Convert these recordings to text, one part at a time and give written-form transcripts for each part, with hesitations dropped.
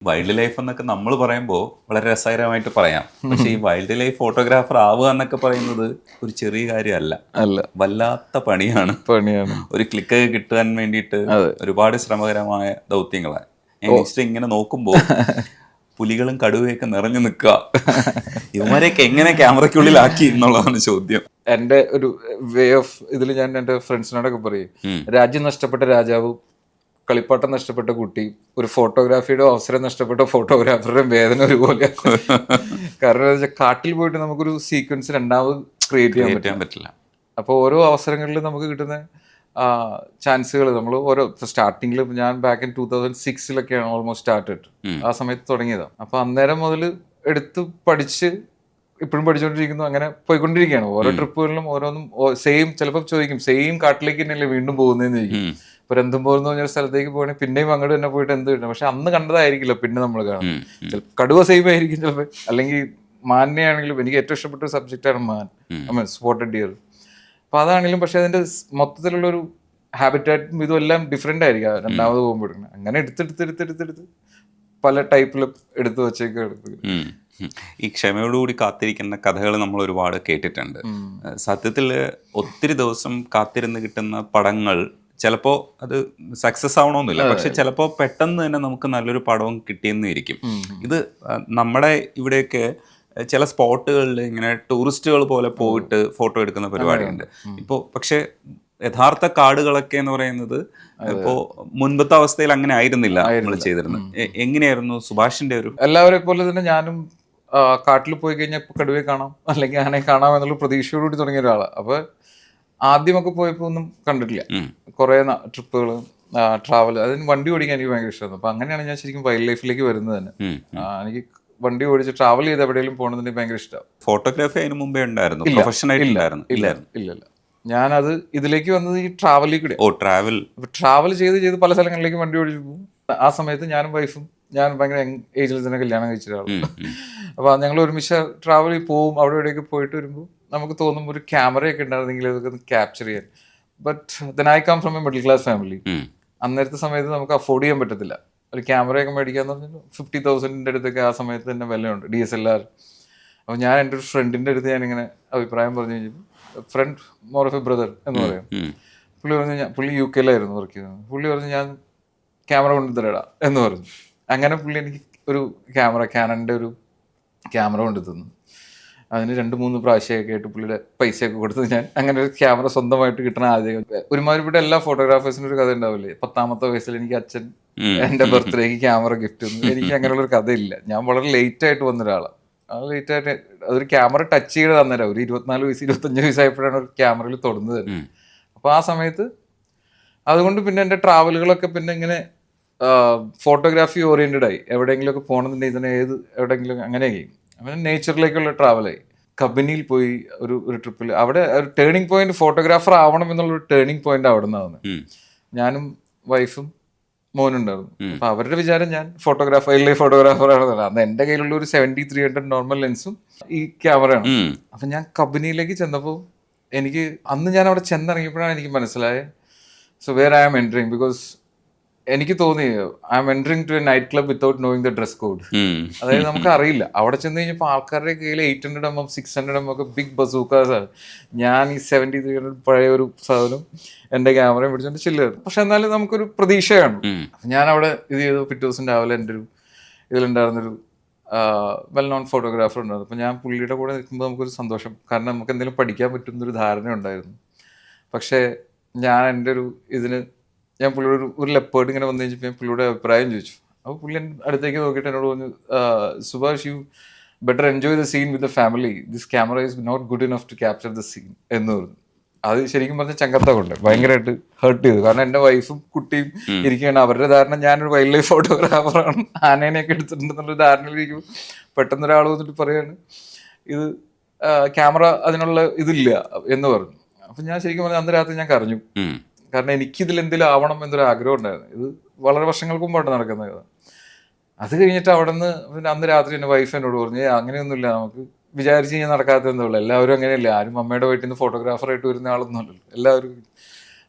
Wild life എന്നൊക്കെ നമ്മൾ പറയുമ്പോൾ വളരെ രസകരമായിട്ട് പറയാം. പക്ഷേ ഈ വൈൽഡ് ലൈഫ് ഫോട്ടോഗ്രാഫർ ആവുക എന്നൊക്കെ പറയുന്നത് ഒരു ചെറിയ കാര്യമല്ല. അല്ല, വല്ലാത്ത പണിയാണ്. പണിയാണ്. ഒരു ക്ലിക്ക് കിട്ടാൻ വേണ്ടിയിട്ട് അതെ. ഒരുപാട് ശ്രമകരമായ ദൗത്യങ്ങളാണ്. ഞാൻ നെക്സ്റ്റ് ഇങ്ങനെ നോക്കുമ്പോൾ പുലികളും കടുവയൊക്കെ നിറഞ്ഞു നിൽക്കുക. ഇവരെയൊക്കെ എങ്ങനെ ക്യാമറയ്ക്കുള്ളിലാക്കി എന്നുള്ളതാണ് ചോദ്യം. എൻ്റെ ഒരു വേ ഓഫ് ഇതിൽ ഞാൻ എൻ്റെ ഫ്രണ്ട്സിനോടൊക്കെ പറയും, രാജ്യം നഷ്ടപ്പെട്ട രാജാവും കളിപ്പാട്ടം നഷ്ടപ്പെട്ട കുട്ടി, ഒരു ഫോട്ടോഗ്രാഫിയുടെ അവസരം നഷ്ടപ്പെട്ട ഫോട്ടോഗ്രാഫറുടെ വേദന ഒരുപോലെ. കാരണം എന്താ വെച്ചാൽ കാട്ടിൽ പോയിട്ട് നമുക്കൊരു സീക്വൻസ് രണ്ടാമത് ക്രിയേറ്റ് ചെയ്യാൻ പറ്റില്ല. അപ്പോൾ ഓരോ അവസരങ്ങളിലും നമുക്ക് കിട്ടുന്ന ചാൻസുകൾ നമ്മൾ ഓരോ സ്റ്റാർട്ടിങ്ങിൽ ഞാൻ ബാക്ക് ഇൻ 2006 ഓൾമോസ്റ്റ് സ്റ്റാർട്ടഡ്. ആ സമയത്ത് തുടങ്ങിയതാണ്. അപ്പോൾ അന്നേരം മുതൽ എടുത്ത് പഠിച്ച് ഇപ്പോഴും പഠിച്ചുകൊണ്ടിരിക്കുന്നു. അങ്ങനെ പോയിക്കൊണ്ടിരിക്കുകയാണ്. ഓരോ ട്രിപ്പുകളിലും ഓരോന്നും സെയിം, ചിലപ്പോൾ ചോദിക്കും സെയിം കാട്ടിലേക്ക് തന്നെയല്ലേ വീണ്ടും പോകുന്നതെന്ന് ചോദിക്കും. ഇപ്പൊ രണ്ടുമ്പോൾ എന്ന് പറഞ്ഞൊരു സ്ഥലത്തേക്ക് പോകണമെങ്കിൽ പിന്നെയും അങ്ങോട്ട് തന്നെ പോയിട്ട് എന്ത് കിട്ടണം. പക്ഷെ അന്ന് കണ്ടതായിരിക്കില്ല പിന്നെ നമ്മൾ കാണും. കടുവ സെയിം ആയിരിക്കും ചിലപ്പോൾ, അല്ലെങ്കിൽ മാനിനെയാണെങ്കിലും എനിക്ക് ഏറ്റവും ഇഷ്ടപ്പെട്ട ഒരു സബ്ജക്റ്റാണ് മാൻ, സ്പോട്ടഡ് ഡിയർ. അപ്പൊ അതാണെങ്കിലും പക്ഷെ അതിന്റെ മൊത്തത്തിലുള്ളൊരു ഹാബിറ്റാറ്റും ഇതും എല്ലാം ഡിഫറെന്റ് ആയിരിക്കും രണ്ടാമത് പോകുമ്പോൾ. അങ്ങനെ എടുത്തെടുത്ത് പല ടൈപ്പിലും എടുത്തു വെച്ചേക്ക്. ഈ ക്ഷമയോടുകൂടി കാത്തിരിക്കുന്ന കഥകൾ നമ്മൾ ഒരുപാട് കേട്ടിട്ടുണ്ട്. സത്യത്തിൽ ഒത്തിരി ദിവസം കാത്തിരുന്ന് കിട്ടുന്ന പടങ്ങൾ ചിലപ്പോൾ അത് സക്സസ് ആവണമെന്നില്ല, പക്ഷെ ചിലപ്പോൾ പെട്ടെന്ന് തന്നെ നമുക്ക് നല്ലൊരു പടവും കിട്ടിയെന്നിരിക്കും. ഇത് നമ്മുടെ ഇവിടെയൊക്കെ ചില സ്പോട്ടുകളിൽ ഇങ്ങനെ ടൂറിസ്റ്റുകൾ പോലെ പോയിട്ട് ഫോട്ടോ എടുക്കുന്ന പരിപാടിയുണ്ട് ഇപ്പോൾ. പക്ഷെ യഥാർത്ഥ കാടുകളൊക്കെ എന്ന് പറയുന്നത് ഇപ്പോൾ മുൻപത്തെ അവസ്ഥയിൽ അങ്ങനെ ആയിരുന്നില്ല നമ്മൾ ചെയ്തിരുന്നത്. എങ്ങനെയായിരുന്നു സുഭാഷിന്റെ ഒരു? എല്ലാവരെ പോലെ തന്നെ ഞാനും കാട്ടിൽ പോയി കഴിഞ്ഞാൽ ഇപ്പോൾ കടുവയെ കാണാം അല്ലെങ്കിൽ ആനയെ കാണാം എന്നുള്ള പ്രതീക്ഷയോടുകൂടി തുടങ്ങിയ ഒരാളാണ്. അപ്പോൾ ആദ്യമൊക്കെ പോയപ്പോൾ ഒന്നും കണ്ടിട്ടില്ല. കുറേ ട്രിപ്പുകൾ, ട്രാവൽ, അതിന് വണ്ടി ഓടിക്കാൻ എനിക്ക് ഭയങ്കര ഇഷ്ടമാണ്. അപ്പം അങ്ങനെയാണ് ഞാൻ ശരിക്കും വൈൽഡ് ലൈഫിലേക്ക് വരുന്നത് തന്നെ. എനിക്ക് വണ്ടി ഓടിച്ച് ട്രാവൽ ചെയ്ത് എവിടെയെങ്കിലും പോകണമെന്ന് ഭയങ്കര ഇഷ്ടമാണ്. ഫോട്ടോഗ്രാഫി അതിന് മുമ്പേ ഉണ്ടായിരുന്നു? ഇല്ല. ഞാനത് ഇതിലേക്ക് വന്നത് ഈ ട്രാവലിൽ കൂടെ. ട്രാവൽ ചെയ്ത് പല സ്ഥലങ്ങളിലേക്ക് വണ്ടി ഓടിച്ച് പോകും. ആ സമയത്ത് ഞാനും വൈഫും, ഞാൻ ഭയങ്കര ഏജിൽ തന്നെ കല്യാണം കഴിച്ച ഒരാളാണ്. അപ്പോൾ ഞങ്ങൾ ഒരുമിച്ച് ട്രാവലിൽ പോവും. അവിടെ ഇവിടെയൊക്കെ പോയിട്ട് വരുമ്പോൾ നമുക്ക് തോന്നും ഒരു ക്യാമറയൊക്കെ ഉണ്ടായിരുന്നെങ്കിൽ ഇതൊക്കെ ക്യാപ്ചർ ചെയ്യാൻ. But then I come from a middle class family. അന്നേരത്തെ സമയത്ത് നമുക്ക് അഫോർഡ് ചെയ്യാൻ പറ്റത്തില്ല. ഒരു ക്യാമറയൊക്കെ മേടിക്കാന്ന് പറഞ്ഞാൽ 50,000 അടുത്തൊക്കെ ആ സമയത്ത് തന്നെ വിലയുണ്ട്, DSLR. അപ്പോൾ ഞാൻ എൻ്റെ ഒരു ഫ്രണ്ടിൻ്റെ അടുത്ത് ഞാനിങ്ങനെ അഭിപ്രായം പറഞ്ഞു കഴിഞ്ഞപ്പോൾ, friend more of a brother എന്ന് പറയും, പുള്ളി പറഞ്ഞു, പുള്ളി UK വർക്ക് ചെയ്യുന്നത്. പുള്ളി പറഞ്ഞു ഞാൻ ക്യാമറ കൊണ്ടുതരടാ എന്ന് പറഞ്ഞു. അങ്ങനെ പുള്ളി എനിക്ക് ഒരു ക്യാമറ, ക്യാനൻ്റെ ഒരു ക്യാമറ കൊണ്ടു തന്നു. അതിന് 2-3 പ്രാവശ്യമൊക്കെ ആയിട്ട് പുള്ളിയുടെ പൈസയൊക്കെ കൊടുത്തത് ഞാൻ. അങ്ങനെ ഒരു ക്യാമറ സ്വന്തമായിട്ട് കിട്ടണ ആദ്യം. ഒരുമാതിരിപ്പെട്ട എല്ലാ ഫോട്ടോഗ്രാഫേഴ്സിനും ഒരു കഥ ഉണ്ടാവില്ലേ, 10ാമത്തെ വയസ്സിൽ എനിക്ക് അച്ഛൻ എൻ്റെ ബർത്ത്ഡേക്ക് ക്യാമറ ഗിഫ്റ്റ് തന്നു. എനിക്ക് അങ്ങനെയുള്ളൊരു കഥയില്ല. ഞാൻ വളരെ ലേറ്റ് ആയിട്ട് വന്നൊരാളാണ്. ലേറ്റായിട്ട് അതൊരു ക്യാമറ ടച്ച് ചെയ്ത് തന്നേരം ഒരു 24 വയസ്സ് 25 വയസ്സായപ്പോഴാണ് ഒരു ക്യാമറയിൽ തൊടുന്നത്. അപ്പോൾ ആ സമയത്ത് അതുകൊണ്ട് പിന്നെ എൻ്റെ ട്രാവലുകളൊക്കെ പിന്നെ ഇങ്ങനെ ഫോട്ടോഗ്രാഫി ഓറിയൻറ്റഡ് ആയി. എവിടെയെങ്കിലുമൊക്കെ പോകണമെന്നുണ്ടെങ്കിൽ തന്നെ എവിടെയെങ്കിലും അങ്ങനെയൊക്കെ അങ്ങനെ നേച്ചറിലേക്കുള്ള ട്രാവലായി. കബനിയിൽ പോയി ഒരു ട്രിപ്പിൽ. അവിടെ ഒരു ടേണിംഗ് പോയിന്റ്, ഫോട്ടോഗ്രാഫർ ആവണം എന്നുള്ളൊരു ടേണിംഗ് പോയിന്റ് അവിടെ നിന്നാണ്. ഞാനും വൈഫും മോനുണ്ടായിരുന്നു. അപ്പൊ അവരുടെ വിചാരം ഞാൻ വൈൽഡ് ലൈഫ് ഫോട്ടോഗ്രാഫർ ആണെന്നാണ്. അന്ന് എൻ്റെ കയ്യിലുള്ള ഒരു 70-300 നോർമൽ ലെൻസും ഈ ക്യാമറയാണ്. അപ്പൊ ഞാൻ കബനിയിലേക്ക് ചെന്നപ്പോൾ എനിക്ക് അന്ന് ഞാൻ അവിടെ ചെന്നിറങ്ങിയപ്പോഴാണ് എനിക്ക് മനസ്സിലായത്, so where I am entering. Because എനിക്ക് തോന്നി I am entering to a night club without knowing the dress code. അതായത് നമുക്ക് അറിയില്ല. അവിടെ ചെന്ന് കഴിഞ്ഞപ്പോൾ ആൾക്കാരുടെ കയ്യിൽ 800mm 600mm ഒക്കെ ബിഗ് ബസൂക്കാസാണ്. ഞാൻ ഈ 70-300 പഴയ ഒരു സാധനം എൻ്റെ ക്യാമറയും പിടിച്ചോണ്ട് ചില്ലായിരുന്നു. പക്ഷെ എന്നാലും നമുക്കൊരു പ്രതീക്ഷയാണ്. ഞാൻ അവിടെ ഇത് ചെയ്തു. പിറ്റേ ദിവസം രാവിലെ എൻ്റെ ഒരു ഇതിലുണ്ടായിരുന്നൊരു വെൽ നോൺ ഫോട്ടോഗ്രാഫർ ഉണ്ടായിരുന്നു. അപ്പോൾ ഞാൻ പുള്ളിയുടെ കൂടെ നിൽക്കുമ്പോൾ നമുക്കൊരു സന്തോഷം. കാരണം നമുക്ക് എന്തെങ്കിലും പഠിക്കാൻ പറ്റുന്നൊരു ധാരണ ഉണ്ടായിരുന്നു. പക്ഷേ ഞാൻ എൻ്റെ ഒരു ഇതിന് ഞാൻ പുള്ളിയോട് ഒരു ലെപ്പേർഡ് ഇങ്ങനെ വന്നു കഴിഞ്ഞപ്പോൾ ഞാൻ പുള്ളിയുടെ അഭിപ്രായം ചോദിച്ചു. അപ്പോൾ പുള്ളി അടുത്തേക്ക് നോക്കിയിട്ട് എന്നോട് പറഞ്ഞു, Subhash, you better enjoy the scene with the family. This camera is not good enough to capture the scene എന്ന് പറഞ്ഞു. അത് ശരിക്കും പറഞ്ഞാൽ ചങ്കത്ത കൊണ്ട് ഭയങ്കരമായിട്ട് ഹേർട്ട് ചെയ്തു. കാരണം എൻ്റെ വൈഫും കുട്ടിയും ഇരിക്കുകയാണ്. അവരുടെ ധാരണ ഞാനൊരു വൈൽഡ് ലൈഫ് ഫോട്ടോഗ്രാഫറാണ്, ആനേനെയൊക്കെ എടുത്തിട്ടുണ്ടെന്നുള്ള ധാരണയിലിരിക്കും. പെട്ടെന്ന് ഒരാൾ വന്നിട്ട് പറയാണ് ഇത് ക്യാമറ അതിനുള്ള ഇതില്ല എന്ന് പറഞ്ഞു. അപ്പം ഞാൻ ശരിക്കും പറഞ്ഞാൽ അന്ന് രാത്രി ഞാൻ കരഞ്ഞു. കാരണം എനിക്കിതിൽ എന്തെങ്കിലും ആവണം എന്നൊരു ആഗ്രഹം ഉണ്ടായിരുന്നു. ഇത് വളരെ വർഷങ്ങൾക്ക് മുമ്പായിട്ട് നടക്കുന്ന കഥ. അത് കഴിഞ്ഞിട്ട് അവിടെ നിന്ന് പിന്നെ അന്ന് രാത്രി എൻ്റെ വൈഫ് എന്നോട് പറഞ്ഞു, അങ്ങനെയൊന്നുമില്ല, നമുക്ക് വിചാരിച്ച് കഴിഞ്ഞാൽ നടക്കാത്തതെന്നുള്ളൂ, എല്ലാവരും അങ്ങനെയല്ല, ആരും അമ്മയുടെ വീട്ടിൽ നിന്ന് ഫോട്ടോഗ്രാഫറായിട്ട് വരുന്ന ആളൊന്നുമല്ലല്ലോ, എല്ലാവരും.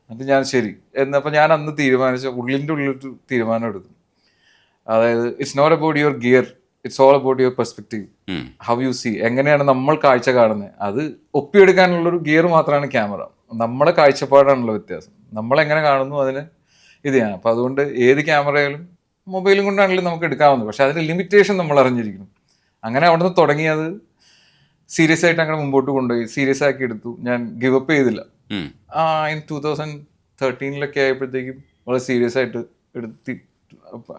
എന്നിട്ട് ഞാൻ ശരി എന്നപ്പോൾ ഞാൻ അന്ന് തീരുമാനിച്ച ഉള്ളിൻ്റെ ഉള്ളിലൊരു തീരുമാനം എടുത്തു. അതായത് it's not about your gear, it's all about your perspective, how you see, എങ്ങനെയാണ് നമ്മൾ കാഴ്ച കാണുന്നത്. അത് ഒപ്പിയെടുക്കാനുള്ളൊരു ഗിയർ മാത്രമാണ് ക്യാമറ. നമ്മുടെ കാഴ്ചപ്പാടാണല്ലോ വ്യത്യാസം, നമ്മളെങ്ങനെ കാണുന്നു അതിന് ഇത് ചെയ്യണം. അപ്പം അതുകൊണ്ട് ഏത് ക്യാമറയിലും മൊബൈലും കൊണ്ടാണെങ്കിലും നമുക്ക് എടുക്കാവുന്നത്, പക്ഷെ അതിന്റെ ലിമിറ്റേഷൻ നമ്മൾ അറിഞ്ഞിരിക്കണം. അങ്ങനെ അവിടെ നിന്ന് തുടങ്ങിയത് സീരിയസ് ആയിട്ട് അങ്ങനെ മുമ്പോട്ട് കൊണ്ടുപോയി, സീരിയസ് ആക്കി എടുത്തു. ഞാൻ ഗിവ് അപ്പ് ചെയ്തില്ല. ഇൻ 2013 ആയപ്പോഴത്തേക്കും വളരെ സീരിയസ് ആയിട്ട് എടുത്തി,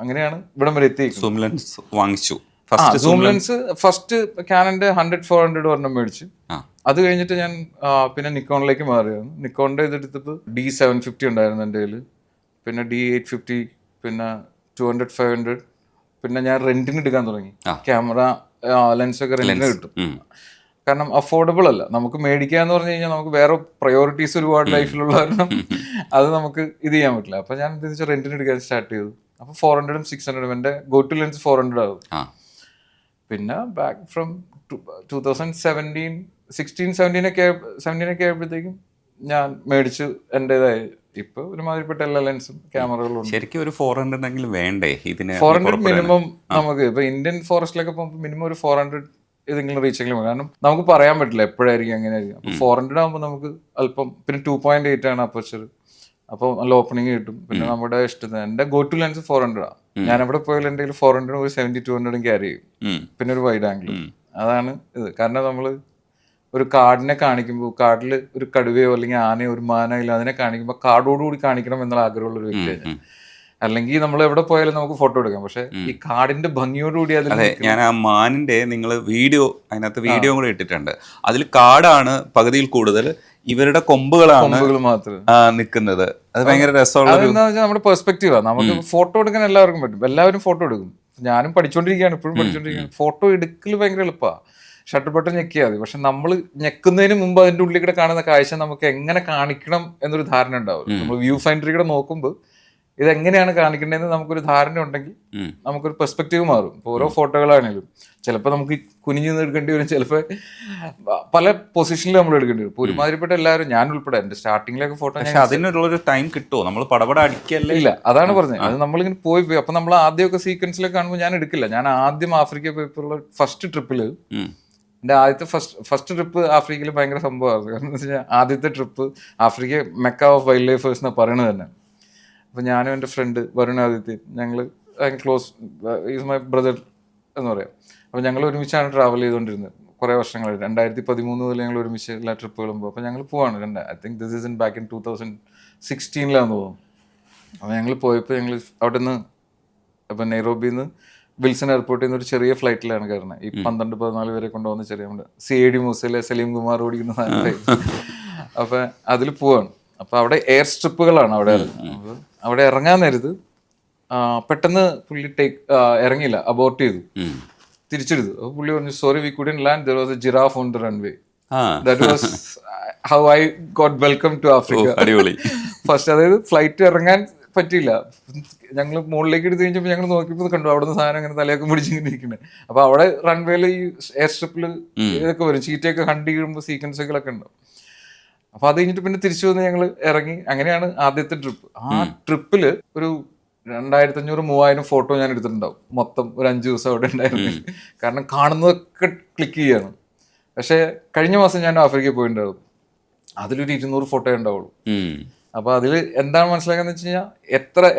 അങ്ങനെയാണ് ഇവിടം വരെ എത്തി. സൂം ലെൻസ് വാങ്ങിച്ചു. സൂം ലെൻസ് ഫസ്റ്റ് ക്യാനന്റെ 100-400 ഒരെണ്ണം മേടിച്ചു. അത് കഴിഞ്ഞിട്ട് ഞാൻ പിന്നെ നിക്കോണിലേക്ക് മാറിയായിരുന്നു. നിക്കോണിന്റെ ഇതെടുത്തപ്പോൾ D750 ഉണ്ടായിരുന്നു എൻ്റെ കയ്യിൽ, പിന്നെ D850, പിന്നെ 200-500. പിന്നെ ഞാൻ റെന്റിന് എടുക്കാൻ തുടങ്ങി ക്യാമറ, ലെൻസൊക്കെ റെന്റിന് കിട്ടും. കാരണം അഫോർഡബിൾ അല്ല നമുക്ക് മേടിക്കാന്ന് പറഞ്ഞു കഴിഞ്ഞാൽ, നമുക്ക് വേറെ പ്രയോറിറ്റീസ് ഒരുപാട് ലൈഫിലുള്ള കാരണം അത് നമുക്ക് ഇത് ചെയ്യാൻ പറ്റില്ല. അപ്പൊ ഞാൻ എന്താ വെച്ചാൽ റെന്റിന് എടുക്കാൻ സ്റ്റാർട്ട് ചെയ്തു. അപ്പൊ 400-600 എൻ്റെ ഗോ ടു ലെൻസ് 400 ആവും. പിന്നെ ബാക്ക് ഫ്രം 2016-17 ഒക്കെ ആയപ്പോഴത്തേക്കും ഞാൻ മേടിച്ചു എൻ്റെതായി. ഇപ്പൊ ഒരുമാതിരിപ്പെട്ട എല്ലാ ലെൻസും ക്യാമറകളും. ശരിക്കും ഒരു 400 എങ്കിലും വേണ്ടേ ഇതിന്? 400 മിനിമം നമുക്ക് ഇപ്പൊ ഇന്ത്യൻ ഫോറസ്റ്റിലൊക്കെ പോകുമ്പോൾ മിനിമം ഒരു 400 ഏതെങ്കിലും റീച്ചെങ്കിലും. കാരണം നമുക്ക് പറയാൻ പറ്റില്ല എപ്പോഴായിരിക്കും എങ്ങനെയായിരിക്കും. അപ്പൊ 400 ആകുമ്പോൾ നമുക്ക് അല്പം, പിന്നെ 2.8 ആണ് അപ്പർച്ചർ, അപ്പോൾ നല്ല ഓപ്പണിങ് കിട്ടും. പിന്നെ നമ്മുടെ ഇഷ്ടത്തിന് എൻ്റെ ഗോ ടു ലെൻസ് 400 ആണ്. ഞാൻ എവിടെ പോയാലും എൻ്റെ 400 ഒരു 70-200 ക്യാരി ചെയ്യും. പിന്നെ ഒരു വൈഡ് ആംഗിൾ. അതാണ് ഇത്. കാരണം നമ്മൾ ഒരു കാടിനെ കാണിക്കുമ്പോൾ, കാട്ടിൽ ഒരു കടുവയോ അല്ലെങ്കിൽ ആനയോ ഒരു മാനോ ഇല്ല, അതിനെ കാണിക്കുമ്പോൾ കാടോടുകൂടി കാണിക്കണം എന്നുള്ള ആഗ്രഹമുള്ള ഒരു വ്യക്തിയാണ്. അല്ലെങ്കിൽ നമ്മൾ എവിടെ പോയാലും നമുക്ക് ഫോട്ടോ എടുക്കാം, പക്ഷെ ഈ കാടിന്റെ ഭംഗിയോടുകൂടി അതിൽ. അതെ, ഞാൻ ആ മാനിന്റെ നിങ്ങൾ വീഡിയോ, അതിനകത്ത് വീഡിയോ കൂടെ ഇട്ടിട്ടുണ്ട്. അതിൽ കാടാണ് പകുതിയിൽ കൂടുതൽ, ഇവരുടെ കൊമ്പുകൾ മാത്രം നിൽക്കുന്നത്. അത് ഭയങ്കര രസമുള്ള. അതെന്താ വെച്ചാൽ നമ്മുടെ പെർസ്പെക്റ്റീവാണ്. നമുക്ക് ഫോട്ടോ എടുക്കാൻ എല്ലാവർക്കും പറ്റും, എല്ലാവരും ഫോട്ടോ എടുക്കും. ഞാനും പഠിച്ചുകൊണ്ടിരിക്കുകയാണ്, ഇപ്പോഴും പഠിച്ചുകൊണ്ടിരിക്കുകയാണ്. ഫോട്ടോ എടുക്കൽ ഭയങ്കര എളുപ്പമാണ്, ഷട്ടർ ബട്ടൺ ഞെക്കിയാൽ മതി. പക്ഷെ നമ്മൾ ഞെക്കുന്നതിന് മുമ്പ് അതിന്റെ ഉള്ളിൽ കൂടെ കാണുന്ന കാഴ്ച നമുക്ക് എങ്ങനെ കാണിക്കണം എന്നൊരു ധാരണ ഉണ്ടാവും. നമ്മൾ വ്യൂ ഫൈൻഡറിൽ കൂടെ നോക്കുമ്പോൾ ഇതെങ്ങനെയാണ് കാണിക്കേണ്ടതെന്ന് നമുക്കൊരു ധാരണ ഉണ്ടെങ്കിൽ നമുക്കൊരു പെർസ്പെക്റ്റീവ് മാറും. ഇപ്പോൾ ഓരോ ഫോട്ടോകളാണെങ്കിലും ചിലപ്പോൾ നമുക്ക് കുനിഞ്ഞു എടുക്കേണ്ടി വരും, ചിലപ്പോൾ പല പൊസിഷനിൽ നമ്മൾ എടുക്കേണ്ടി വരും. ഇപ്പോൾ ഒരുമാതിരിപ്പെട്ട എല്ലാവരും, ഞാൻ ഉൾപ്പെടെ എൻ്റെ സ്റ്റാർട്ടിങ്ങിലൊക്കെ ഫോട്ടോ, അതിനുള്ളൊരു ടൈം കിട്ടുമോ? നമ്മൾ പടപട അടിക്കല്ലേ? ഇല്ല, അതാണ് പറഞ്ഞത്. അത് നമ്മളിങ്ങനെ പോയി അപ്പം നമ്മൾ ആദ്യമൊക്കെ സീക്വൻസിലൊക്കെ കാണുമ്പോൾ ഞാൻ എടുക്കില്ല. ഞാൻ ആദ്യം ആഫ്രിക്ക പോയപ്പോഴുള്ള ഫസ്റ്റ് ട്രിപ്പിൽ, എൻ്റെ ആദ്യത്തെ ഫസ്റ്റ് ട്രിപ്പ് ആഫ്രിക്കയിൽ ഭയങ്കര സംഭവമായിരുന്നു. കാരണം എന്താ വെച്ചാൽ ആദ്യത്തെ trip Africa Mecca of wild lifers എന്നാണ് പറയണത് തന്നെ. അപ്പോൾ ഞാനും എൻ്റെ ഫ്രണ്ട് വരുൺ ആദിത്യൻ, ഞങ്ങൾ ക്ലോസ്, ഈസ് മൈ ബ്രദർ എന്ന് പറയാം. അപ്പോൾ ഞങ്ങൾ ഒരുമിച്ചാണ് ട്രാവൽ ചെയ്തുകൊണ്ടിരുന്നത് കുറേ വർഷങ്ങളായിട്ട്. 2013 മുതൽ ഞങ്ങൾ ഒരുമിച്ച് എല്ലാ ട്രിപ്പുകളും പോകും. അപ്പോൾ ഞങ്ങൾ പോവാണ്. I think this is in back in 2016 തോന്നുന്നു. അപ്പോൾ ഞങ്ങൾ പോയപ്പോൾ ഞങ്ങൾ അവിടെ നിന്ന്, അപ്പോൾ നെയ്റോബിയിൽ നിന്ന് വിൽസൺ എയർപോർട്ടിൽ നിന്ന് ഒരു ചെറിയ ഫ്ലൈറ്റിലാണ് കയറുന്നത്. ഈ 12-14 പേരെ കൊണ്ടുപോകുന്ന ചെറിയ, നമ്മുടെ CID മൂസയിലെ സലീം കുമാർ ഓടിക്കുന്ന അപ്പം അതിൽ പോവാണ്. അപ്പോൾ അവിടെ എയർ സ്ട്രിപ്പുകളാണ് അവിടെ. അപ്പോൾ അവിടെ ഇറങ്ങാൻ നേരത്ത് പെട്ടെന്ന് പുള്ളി ഇറങ്ങിയില്ല, അബോർട്ട് ചെയ്തു, തിരിച്ചെടുത്തു. അപ്പോൾ പുള്ളി പറഞ്ഞു, sorry we couldn't land, there was a giraffe on the runway. That was how I got welcome to Africa. First, അതായത് ഫ്ലൈറ്റ് ഇറങ്ങാൻ പറ്റിയില്ല. ഞങ്ങൾ മുകളിലേക്ക് എടുത്ത് കഴിഞ്ഞപ്പോൾ ഞങ്ങൾ നോക്കിയപ്പോൾ കണ്ടു അവിടെ നിന്ന് സാധനം അങ്ങനെ തലയൊക്കെ പിടിച്ചിങ്ങനെ ഇരിക്കുന്നത്. അപ്പോൾ അവിടെ റൺവേയിൽ ഈ എയർ സ്ട്രിപ്പിൽ ഇതൊക്കെ വരും, ചീറ്റയൊക്കെ ഹണ്ട് ചെയ്യുമ്പോൾ സീക്വൻസുകളൊക്കെ ഉണ്ടാവും. അപ്പോൾ അത് കഴിഞ്ഞിട്ട് പിന്നെ തിരിച്ചു വന്ന് ഞങ്ങൾ ഇറങ്ങി. അങ്ങനെയാണ് ആദ്യത്തെ ട്രിപ്പ്. ആ ട്രിപ്പിൽ ഒരു 2500-3000 ഫോട്ടോ ഞാൻ എടുത്തിട്ടുണ്ടാവും മൊത്തം. ഒരു 5 ദിവസം അവിടെ ഉണ്ടായിരുന്നു. കാരണം കാണുന്നതൊക്കെ ക്ലിക്ക് ചെയ്യാണ്. പക്ഷേ കഴിഞ്ഞ മാസം ഞാൻ ആഫ്രിക്കയിൽ പോയിട്ടുണ്ടാവും, അതിലൊരു 200 ഫോട്ടോ ഉണ്ടാവുള്ളൂ. അപ്പോൾ അതിൽ എന്താണ് മനസ്സിലാക്കാന്ന് വെച്ച് കഴിഞ്ഞാൽ,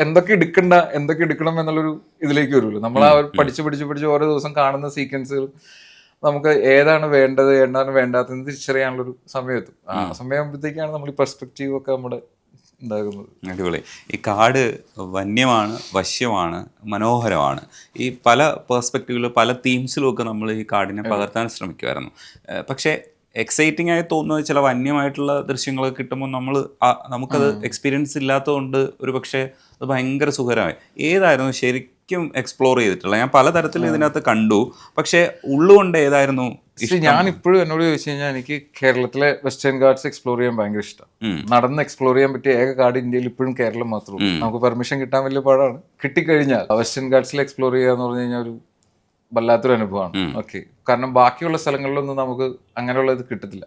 എന്തൊക്കെ എടുക്കണം എന്നുള്ളൊരു ഇതിലേക്ക് വരുമല്ലോ. നമ്മൾ ആ പഠിച്ച് ഓരോ ദിവസം കാണുന്ന സീക്വൻസുകൾ നമുക്ക് ഏതാണ് വേണ്ടത്, ഏതാണ് വേണ്ടാത്തതെന്ന് തിരിച്ചറിയാനുള്ളൊരു സമയത്തും. ആ സമയമാകുമ്പോഴത്തേക്കാണ് നമ്മൾ ഈ പെർസ്പെക്റ്റീവ് ഒക്കെ നമ്മുടെ ഉണ്ടാകുന്നത്. അടിപൊളി. ഈ കാട് വന്യമാണ്, വശ്യമാണ്, മനോഹരമാണ്. ഈ പല പെർസ്പെക്റ്റീവിലും പല തീംസിലും ഒക്കെ നമ്മൾ ഈ കാടിനെ പകർത്താൻ ശ്രമിക്കുമായിരുന്നു. പക്ഷേ എക്സൈറ്റിംഗ് ആയി തോന്നുന്നത് ചില വന്യമായിട്ടുള്ള ദൃശ്യങ്ങളൊക്കെ കിട്ടുമ്പോൾ നമുക്കത് എക്സ്പീരിയൻസ് ഇല്ലാത്തതുകൊണ്ട് ഒരു പക്ഷേ അത് ഭയങ്കര സുഖകരമായി. ഏതായിരുന്നു ശരിക്കും എക്സ്പ്ലോർ ചെയ്തിട്ടുള്ളത്? ഞാൻ പലതരത്തിൽ ഇതിനകത്ത് കണ്ടു, പക്ഷേ ഉള്ളുകൊണ്ട് ഏതായിരുന്നു? ഞാൻ ഇപ്പോഴും എന്നോട് ചോദിച്ചു കഴിഞ്ഞാൽ, എനിക്ക് കേരളത്തിലെ വെസ്റ്റേൺ ഗാർഡ്സ് എക്സ്പ്ലോർ ചെയ്യാൻ ഭയങ്കര ഇഷ്ടം. നടന്ന് എക്സ്പ്ലോർ ചെയ്യാൻ പറ്റിയ ഏക കാട് ഇന്ത്യയിൽ ഇപ്പോഴും കേരളം മാത്രമേ. നമുക്ക് പെർമിഷൻ കിട്ടാൻ വലിയ പാടാണ്. കിട്ടിക്കഴിഞ്ഞാൽ വെസ്റ്റേൺ ഗാർഡ്സിൽ എക്സ്പ്ലോർ ചെയ്യാന്ന് പറഞ്ഞു കഴിഞ്ഞാൽ ഒരു വല്ലാത്തൊരു അനുഭവമാണ്. ഓക്കെ, കാരണം ബാക്കിയുള്ള സ്ഥലങ്ങളിലൊന്നും നമുക്ക് അങ്ങനെയുള്ള ഇത് കിട്ടത്തില്ല.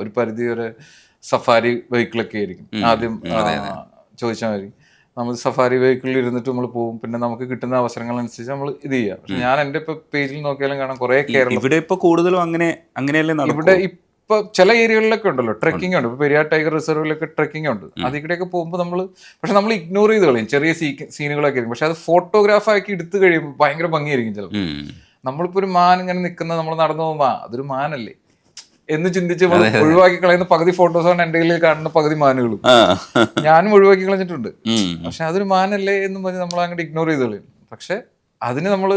ഒരു പരിധി വരെ സഫാരി വെഹിക്കിളൊക്കെ ആയിരിക്കും ആദ്യം ചോദിച്ചാൽ മതി. നമ്മൾ സഫാരി വെഹിക്കിളിൽ ഇരുന്നിട്ട് നമ്മൾ പോകും. പിന്നെ നമുക്ക് കിട്ടുന്ന അവസരങ്ങളനുസരിച്ച് നമ്മൾ ഇത് ചെയ്യാം. പക്ഷെ ഞാൻ എൻ്റെ ഇപ്പൊ പേജിൽ നോക്കിയാലും കാണാം കുറെ കേരളം. ഇവിടെ ഇപ്പൊ കൂടുതലും അങ്ങനെയല്ലേ ഇവിടെ ഇപ്പൊ ചില ഏരിയകളിലൊക്കെ ഉണ്ടല്ലോ ട്രെക്കിംഗ് ഉണ്ട്. ഇപ്പൊ പെരിയാർ ടൈഗർ റിസർവിലൊക്കെ ട്രെക്കിംഗ് ഉണ്ട്. അതിലൂടെയൊക്കെ പോകുമ്പോൾ നമ്മൾ ഇഗ്നോർ ചെയ്ത് കളയും ചെറിയ സീനുകളൊക്കെ ആയിരിക്കും. പക്ഷെ അത് ഫോട്ടോഗ്രാഫാക്കി എടുത്തു കഴിയുമ്പോൾ ഭയങ്കര ഭംഗിയായിരിക്കും. ചിലപ്പോൾ നമ്മളിപ്പോ ഒരു മാൻ ഇങ്ങനെ നിൽക്കുന്നത് നമ്മൾ നടന്നു പോകുമ്പോ അതൊരു മാനല്ലേ എന്ന് ചിന്തിച്ച് ഒഴിവാക്കി കളയുന്ന പകുതി ഫോട്ടോസാണ് എൻ്റെ കയ്യിൽ കാണുന്ന പകുതി മാനുകളും. ഞാനും ഒഴിവാക്കി കളഞ്ഞിട്ടുണ്ട്. പക്ഷെ അതൊരു മാനല്ലേ എന്ന് പറഞ്ഞ് നമ്മൾ അങ്ങോട്ട് ഇഗ്നോർ ചെയ്ത് കളയും. പക്ഷെ അതിന് നമ്മൾ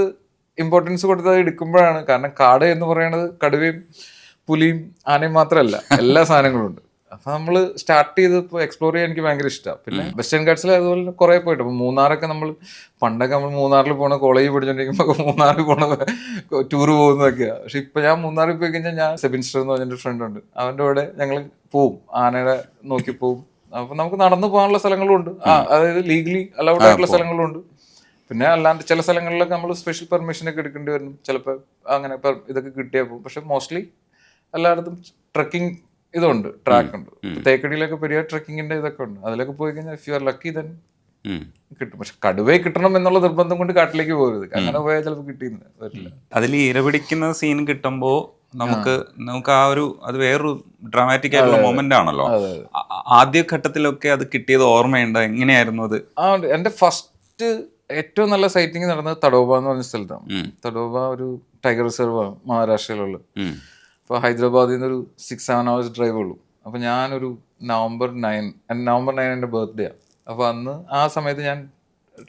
ഇമ്പോർട്ടൻസ് കൊടുത്ത് എടുക്കുമ്പോഴാണ്. കാരണം കാട് എന്ന് പറയുന്നത് കടുവയും പുലിയും ആനയും മാത്രമല്ല, എല്ലാ സാധനങ്ങളും ഉണ്ട്. അപ്പൊ നമ്മൾ സ്റ്റാർട്ട് ചെയ്ത് ഇപ്പോൾ എക്സ്പ്ലോർ ചെയ്യാൻ എനിക്ക് ഭയങ്കര ഇഷ്ടമാണ്. പിന്നെ വെസ്റ്റേൺ ഗാർഡ്സിൽ അതുപോലെ കുറെ പോയിട്ട് ഇപ്പൊ മൂന്നാറൊക്കെ പണ്ടൊക്കെ നമ്മൾ മൂന്നാറിൽ പോണ കോളേജ് പഠിച്ചോണ്ടിരിക്കുമ്പോൾ മൂന്നാറിൽ പോണ ടൂറ് പോകുന്നതൊക്കെയാണ്. പക്ഷെ ഇപ്പൊ ഞാൻ മൂന്നാറിൽ പോയി കഴിഞ്ഞാൽ ഞാൻ സെബിൻസ്റ്റർ എന്ന് പറഞ്ഞൊരു ഫ്രണ്ട് ഉണ്ട്, അവൻ്റെ കൂടെ ഞങ്ങൾ പോവും, ആനയുടെ നോക്കി പോവും. അപ്പൊ നമുക്ക് നടന്നു പോകാനുള്ള സ്ഥലങ്ങളും ഉണ്ട്, അതായത് ലീഗലി അലൗഡ് ആയിട്ടുള്ള സ്ഥലങ്ങളും ഉണ്ട്. പിന്നെ അല്ലാണ്ട് ചില സ്ഥലങ്ങളിലൊക്കെ നമ്മൾ സ്പെഷ്യൽ പെർമിഷൻ ഒക്കെ എടുക്കേണ്ടി വരും ചിലപ്പോൾ, അങ്ങനെ ഇതൊക്കെ കിട്ടിയാൽ പോകും. പക്ഷെ മോസ്റ്റ്ലി എല്ലായിടത്തും ട്രക്കിംഗ് ഇതുണ്ട്, ട്രാക്ക് ഉണ്ട്. തേക്കടിയിലൊക്കെ പെരിയാർ ട്രക്കിങ്ങിന്റെ ഇതൊക്കെ ഉണ്ട്. അതിലൊക്കെ പോയി കഴിഞ്ഞാൽ if you are lucky then കിട്ടും. പക്ഷെ കടുവയെ കിട്ടണം എന്നുള്ള നിർബന്ധം കൊണ്ട് കാട്ടിലേക്ക് പോകരുത്. അങ്ങനെ പോയാൽ ചിലപ്പോൾ കിട്ടിയെന്ന് വരില്ല. അതിൽ ഇരപിടിക്കുന്ന സീൻ കിട്ടുമ്പോൾ നമുക്ക് ആ ഒരു അത് വേറൊരു ഡ്രാമാറ്റിക് ആയിട്ടുള്ള മൊമെന്റ് ആണല്ലോ. ആദ്യ ഘട്ടത്തിലൊക്കെ അത് കിട്ടിയത് ഓർമ്മയുണ്ട്? എങ്ങനെയായിരുന്നു അത്? എന്റെ ഫസ്റ്റ് ഏറ്റവും നല്ല സൈറ്റിംഗ് നടന്നത് തഡോബ എന്ന് പറഞ്ഞ സ്ഥലത്താണ്. തഡോബ ഒരു ടൈഗർ റിസർവ് ആണ് മഹാരാഷ്ട്രയിലുള്ള. അപ്പോൾ ഹൈദരാബാദിൽ നിന്നൊരു 6-7 hours ഡ്രൈവ് ഉള്ളൂ. അപ്പോൾ ഞാനൊരു നവംബർ 9 എൻ്റെ ബർത്ത്ഡേ ആണ്. അപ്പോൾ അന്ന് ആ സമയത്ത് ഞാൻ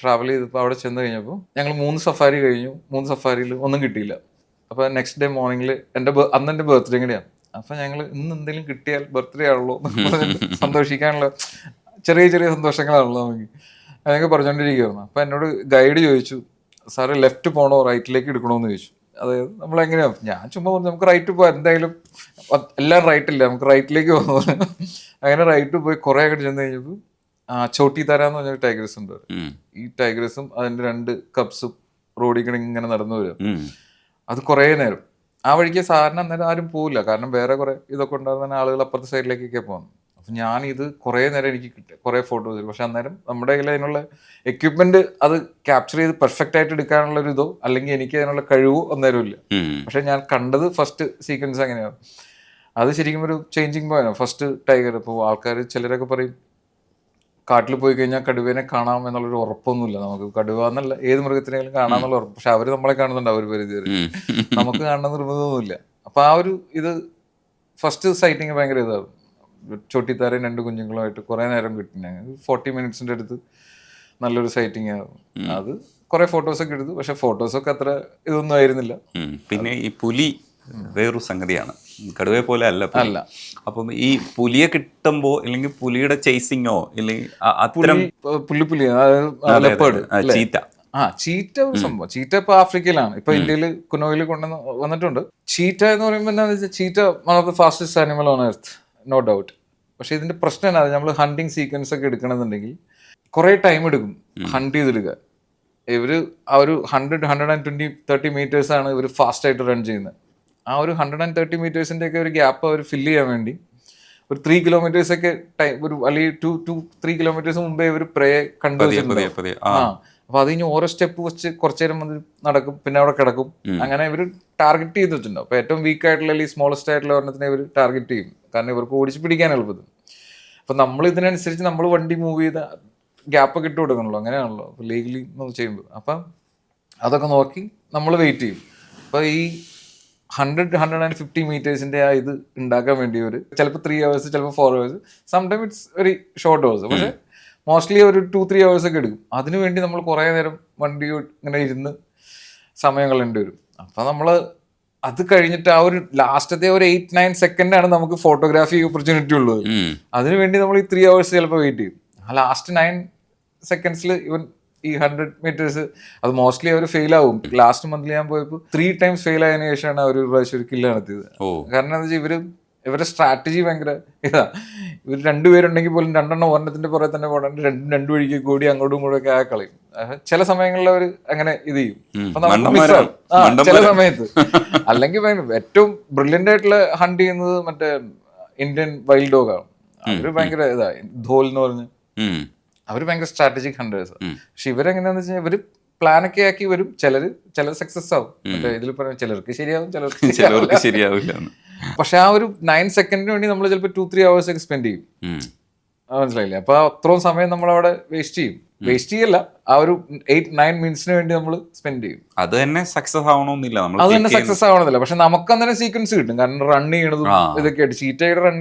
ട്രാവൽ ചെയ്തപ്പോൾ അവിടെ ചെന്ന് കഴിഞ്ഞപ്പോൾ ഞങ്ങൾ 3 സഫാരി കഴിഞ്ഞു. 3 സഫാരിയിൽ ഒന്നും കിട്ടിയില്ല. അപ്പോൾ നെക്സ്റ്റ് ഡേ മോർണിംഗിൽ അന്ന് എൻ്റെ ബർത്ത്ഡേ കൂടിയാണ്. അപ്പോൾ ഞങ്ങൾ ഇന്ന് എന്തെങ്കിലും കിട്ടിയാൽ ബർത്ത്ഡേ ആണല്ലോ സന്തോഷിക്കാനുള്ള ചെറിയ ചെറിയ സന്തോഷങ്ങളാണല്ലോ നമുക്ക്, അതൊക്കെ പറഞ്ഞുകൊണ്ടിരിക്കുകയായിരുന്നു. അപ്പോൾ എന്നോട് ഗൈഡ് ചോദിച്ചു, സാറ് ലെഫ്റ്റ് പോകണോ റൈറ്റിലേക്ക് എടുക്കണമെന്ന് ചോദിച്ചു. അതായത് നമ്മളെങ്ങനെയാണ്, ഞാൻ ചുമ്മാ പറഞ്ഞു നമുക്ക് റൈറ്റ് പോകാം, എന്തായാലും എല്ലാം റൈറ്റില്ല, നമുക്ക് റൈറ്റിലേക്ക് പോകുന്നു. അങ്ങനെ റൈറ്റ് പോയി കുറേ അങ്ങോട്ട് ചെന്ന് കഴിഞ്ഞപ്പോൾ ചോട്ടി തര എന്ന് പറഞ്ഞൊരു ടൈഗ്രസ് ഉണ്ട്. ഈ ടൈഗ്രസും അതിൻ്റെ 2 കപ്സും റോഡിൽ കൂടെ ഇങ്ങനെ നടന്നു വരും. അത് കുറേ നേരം ആ വഴിക്ക് സാറിന് അന്നേരം ആരും പോവില്ല, കാരണം വേറെ കുറേ ഇതൊക്കെ ഉണ്ടാകുന്ന ആളുകൾ അപ്പുറത്തെ സൈഡിലേക്കൊക്കെ പോകുന്നു. അപ്പം ഞാനിത് കുറേ നേരം എനിക്ക് കിട്ടി, കുറേ ഫോട്ടോസ്. പക്ഷെ അന്നേരം നമ്മുടെ കയ്യിൽ അതിനുള്ള എക്യുപ്മെന്റ് അത് ക്യാപ്ചർ ചെയ്ത് പെർഫെക്റ്റ് ആയിട്ട് എടുക്കാനുള്ള ഒരു ഇതോ അല്ലെങ്കിൽ എനിക്ക് അതിനുള്ള കഴിവോ അന്നേരം ഇല്ല. പക്ഷെ ഞാൻ കണ്ടത് ഫസ്റ്റ് സീക്വൻസ് അങ്ങനെയാണ്. അത് ശരിക്കും ഒരു ചേഞ്ചിങ് പോയിന്റ്. ഫസ്റ്റ് ടൈഗർ, ഇപ്പോൾ ആൾക്കാർ ചിലരൊക്കെ പറയും കാട്ടിൽ പോയി കഴിഞ്ഞാൽ കടുവേനെ കാണാം എന്നുള്ളൊരു ഉറപ്പൊന്നുമില്ല നമുക്ക്. കടുവ എന്നല്ല, ഏത് മൃഗത്തിനെങ്കിലും കാണാമെന്നുള്ള ഉറപ്പ്. പക്ഷെ അവർ നമ്മളെ കാണുന്നുണ്ട്, അവർ പരിധി വരെ നമുക്ക് കാണണം നിർബന്ധമൊന്നുമില്ല. അപ്പൊ ആ ഒരു ഇത് ഫസ്റ്റ് സൈറ്റിങ് ഭയങ്കര ഇതാവും. ചോട്ടിത്താരയും 2 കുഞ്ഞുങ്ങളുമായിട്ട് കുറേ നേരം കിട്ടി. ഞങ്ങൾ 40 minutes അടുത്ത് നല്ലൊരു സൈറ്റിംഗ് ആവും. അത് കുറെ ഫോട്ടോസൊക്കെ എടുത്തു. പക്ഷെ ഫോട്ടോസൊക്കെ അത്ര ഇതൊന്നും ആയിരുന്നില്ല. പിന്നെ ഈ പുലി വേറൊരു സംഗതിയാണ്, കടുവയെ പോലെ അല്ല. അപ്പം ഈ പുലിയെ കിട്ടുമ്പോ അല്ലെങ്കിൽ പുലിയുടെ ചേസിങ്ങോ ഇല്ലെങ്കിൽ അത്തരം ചീറ്റ ഒരു സംഭവം. ചീറ്റ ഇപ്പൊ ആഫ്രിക്കയിലാണ്, ഇപ്പൊ ഇന്ത്യയിൽ കുനോയിൽ കൊണ്ടുവന്ന് വന്നിട്ടുണ്ട്. ചീറ്റ എന്ന് പറയുമ്പോൾ എന്താണെന്ന് വെച്ചാൽ cheetah one of the fastest animal on earth, no doubt. പക്ഷെ ഇതിന്റെ പ്രശ്നം എന്നാ, നമ്മൾ ഹണ്ടിങ് സീക്വൻസ് ഒക്കെ എടുക്കണമെന്നുണ്ടെങ്കിൽ കുറെ ടൈം എടുക്കും ഹണ്ട് ചെയ്തെടുക്കുക. ഇവര് ആ ഒരു 100-120-130 meters ആണ് ഇവർ ഫാസ്റ്റ് ആയിട്ട് റൺ ചെയ്യുന്നത്. ആ ഒരു 130 metersന്റെ ഒക്കെ ഒരു ഗ്യാപ്പ് അവർ ഫില്ല് ചെയ്യാൻ വേണ്ടി ഒരു 3 kilometers ഒക്കെ ടൈം, ഒരു അല്ലെങ്കിൽ 2-3 kilometers മുമ്പേ ഇവർ പ്രേ കണ്ടു വെച്ചിട്ടുണ്ട്. അപ്പൊ അത് ഇനി ഓരോ സ്റ്റെപ്പ് വെച്ച് കുറച്ചു നേരം വന്ന് നടക്കും, പിന്നെ അവിടെ കിടക്കും. അങ്ങനെ ഇവർ ടാർഗറ്റ് ചെയ്ത് വെച്ചിട്ടുണ്ടോ. അപ്പൊ ഏറ്റവും വീക്ക് ആയിട്ടുള്ള അല്ലെങ്കിൽ സ്മോളസ്റ്റ് ആയിട്ടുള്ള ഒരെണ്ണത്തിനെ ഇവർ ടാർഗറ്റ് ചെയ്യും, കാരണം ഇവർക്ക് ഓടിച്ച് പിടിക്കാൻ എളുപ്പത്തിൽ. അപ്പൊ നമ്മൾ ഇതിനനുസരിച്ച് നമ്മൾ വണ്ടി മൂവ് ചെയ്ത ഗ്യാപ്പൊക്കെ ഇട്ട് കൊടുക്കണല്ലോ, അങ്ങനെയാണല്ലോ ലീഗലി ചെയ്യുമ്പോൾ. അപ്പം അതൊക്കെ നോക്കി നമ്മൾ വെയിറ്റ് ചെയ്യും. അപ്പൊ ഈ 100-150 metersന്റെ ആ ഇത് ഉണ്ടാക്കാൻ വേണ്ടി ഒരു ചിലപ്പോൾ 3 hours, ചിലപ്പോൾ 4 hours, sometime it's very short hours. പക്ഷെ മോസ്റ്റ്ലി ഒരു 2-3 hours ഒക്കെ എടുക്കും. അതിനു വേണ്ടി നമ്മൾ കുറേ നേരം വണ്ടി ഇങ്ങനെ ഇരുന്ന് സമയം കളയേണ്ടി വരും. അപ്പം നമ്മൾ അത് കഴിഞ്ഞിട്ട് ആ ഒരു ലാസ്റ്റത്തെ ഒരു 8-9 seconds ആണ് നമുക്ക് ഫോട്ടോഗ്രാഫി ഓപ്പർച്യൂണിറ്റി ഉള്ളത്. അതിനു വേണ്ടി നമ്മൾ ഈ 3 hours ചിലപ്പോൾ വെയിറ്റ് ചെയ്യും. ആ ലാസ്റ്റ് 9 seconds ഇവൻ ഈ 100 meters അത് മോസ്റ്റ്ലി അവർ ഫെയിൽ ആവും. ലാസ്റ്റ് മന്തിൽ ഞാൻ പോയപ്പോൾ 3 times ഫെയിൽ ആയതിനു ശേഷമാണ് അവർ ഒരു പ്രാവശ്യം ഒരു കില്ല് നടത്തിയത്. കാരണം എന്താ വെച്ചാൽ ഇവരുടെ സ്ട്രാറ്റജി ഭയങ്കര ഇതാ. ഇവർ 2 പേരുണ്ടെങ്കിൽ പോലും 2 എണ്ണം ഒരെണ്ണത്തിന്റെ പുറകെ തന്നെ പോകണം, 2 വഴിക്ക് കൂടി അങ്ങോട്ടും ഇങ്ങോട്ടും ഒക്കെ ആ കളയും. ചില സമയങ്ങളിൽ അവർ അങ്ങനെ ഇത് ചെയ്യും. അപ്പൊ നമുക്ക് മിസ്സാവും ചില സമയത്ത്. അല്ലെങ്കിൽ ഏറ്റവും ബ്രില്യന്റ് ആയിട്ടുള്ള ഹണ്ട് ചെയ്യുന്നത് മറ്റേ ഇന്ത്യൻ വൈൽഡ് ഡോഗ് ആണ്. അവര് ഭയങ്കര ഇതാ, ധോൽ എന്ന് പറഞ്ഞ് അവർ ഭയങ്കര സ്ട്രാറ്റജിക് ഹണ്ടേഴ്സ്. പക്ഷെ ഇവരെങ്ങനെയാന്ന് വെച്ചാൽ ഇവര് പ്ലാനൊക്കെ ആക്കി വരും. ചിലർ സക്സസ് ആവും. മറ്റേ ഇതിൽ പറയാം ചിലർക്ക് ശരിയാവും, ചിലവർക്ക് ശരിയാവില്ല. പക്ഷെ ആ ഒരു 9 സെക്കൻഡിന് വേണ്ടി നമ്മൾ ചിലപ്പോൾ 2-3 hours ഒക്കെ സ്പെൻഡ് ചെയ്യും. മനസ്സിലായില്ലേ? അപ്പൊ അത്രയും സമയം നമ്മൾ അവിടെ വേസ്റ്റ് ചെയ്യും. വേസ്റ്റ് ചെയ്യല്ല, ആ ഒരു 8-9 മിനിറ്റ്സിന് വേണ്ടി നമ്മൾ സ്പെൻഡ് ചെയ്യും. അത് തന്നെ സക്സസ് ആവണമെന്നില്ല, അത് തന്നെ സക്സസ് ആവണമെന്നില്ല. പക്ഷെ നമുക്ക് അന്നേരം സീക്വൻസ് കിട്ടും. കാരണം റൺ ചെയ്യണതും ഇതൊക്കെ ആയിട്ട് ചീറ്റയുടെ റൺ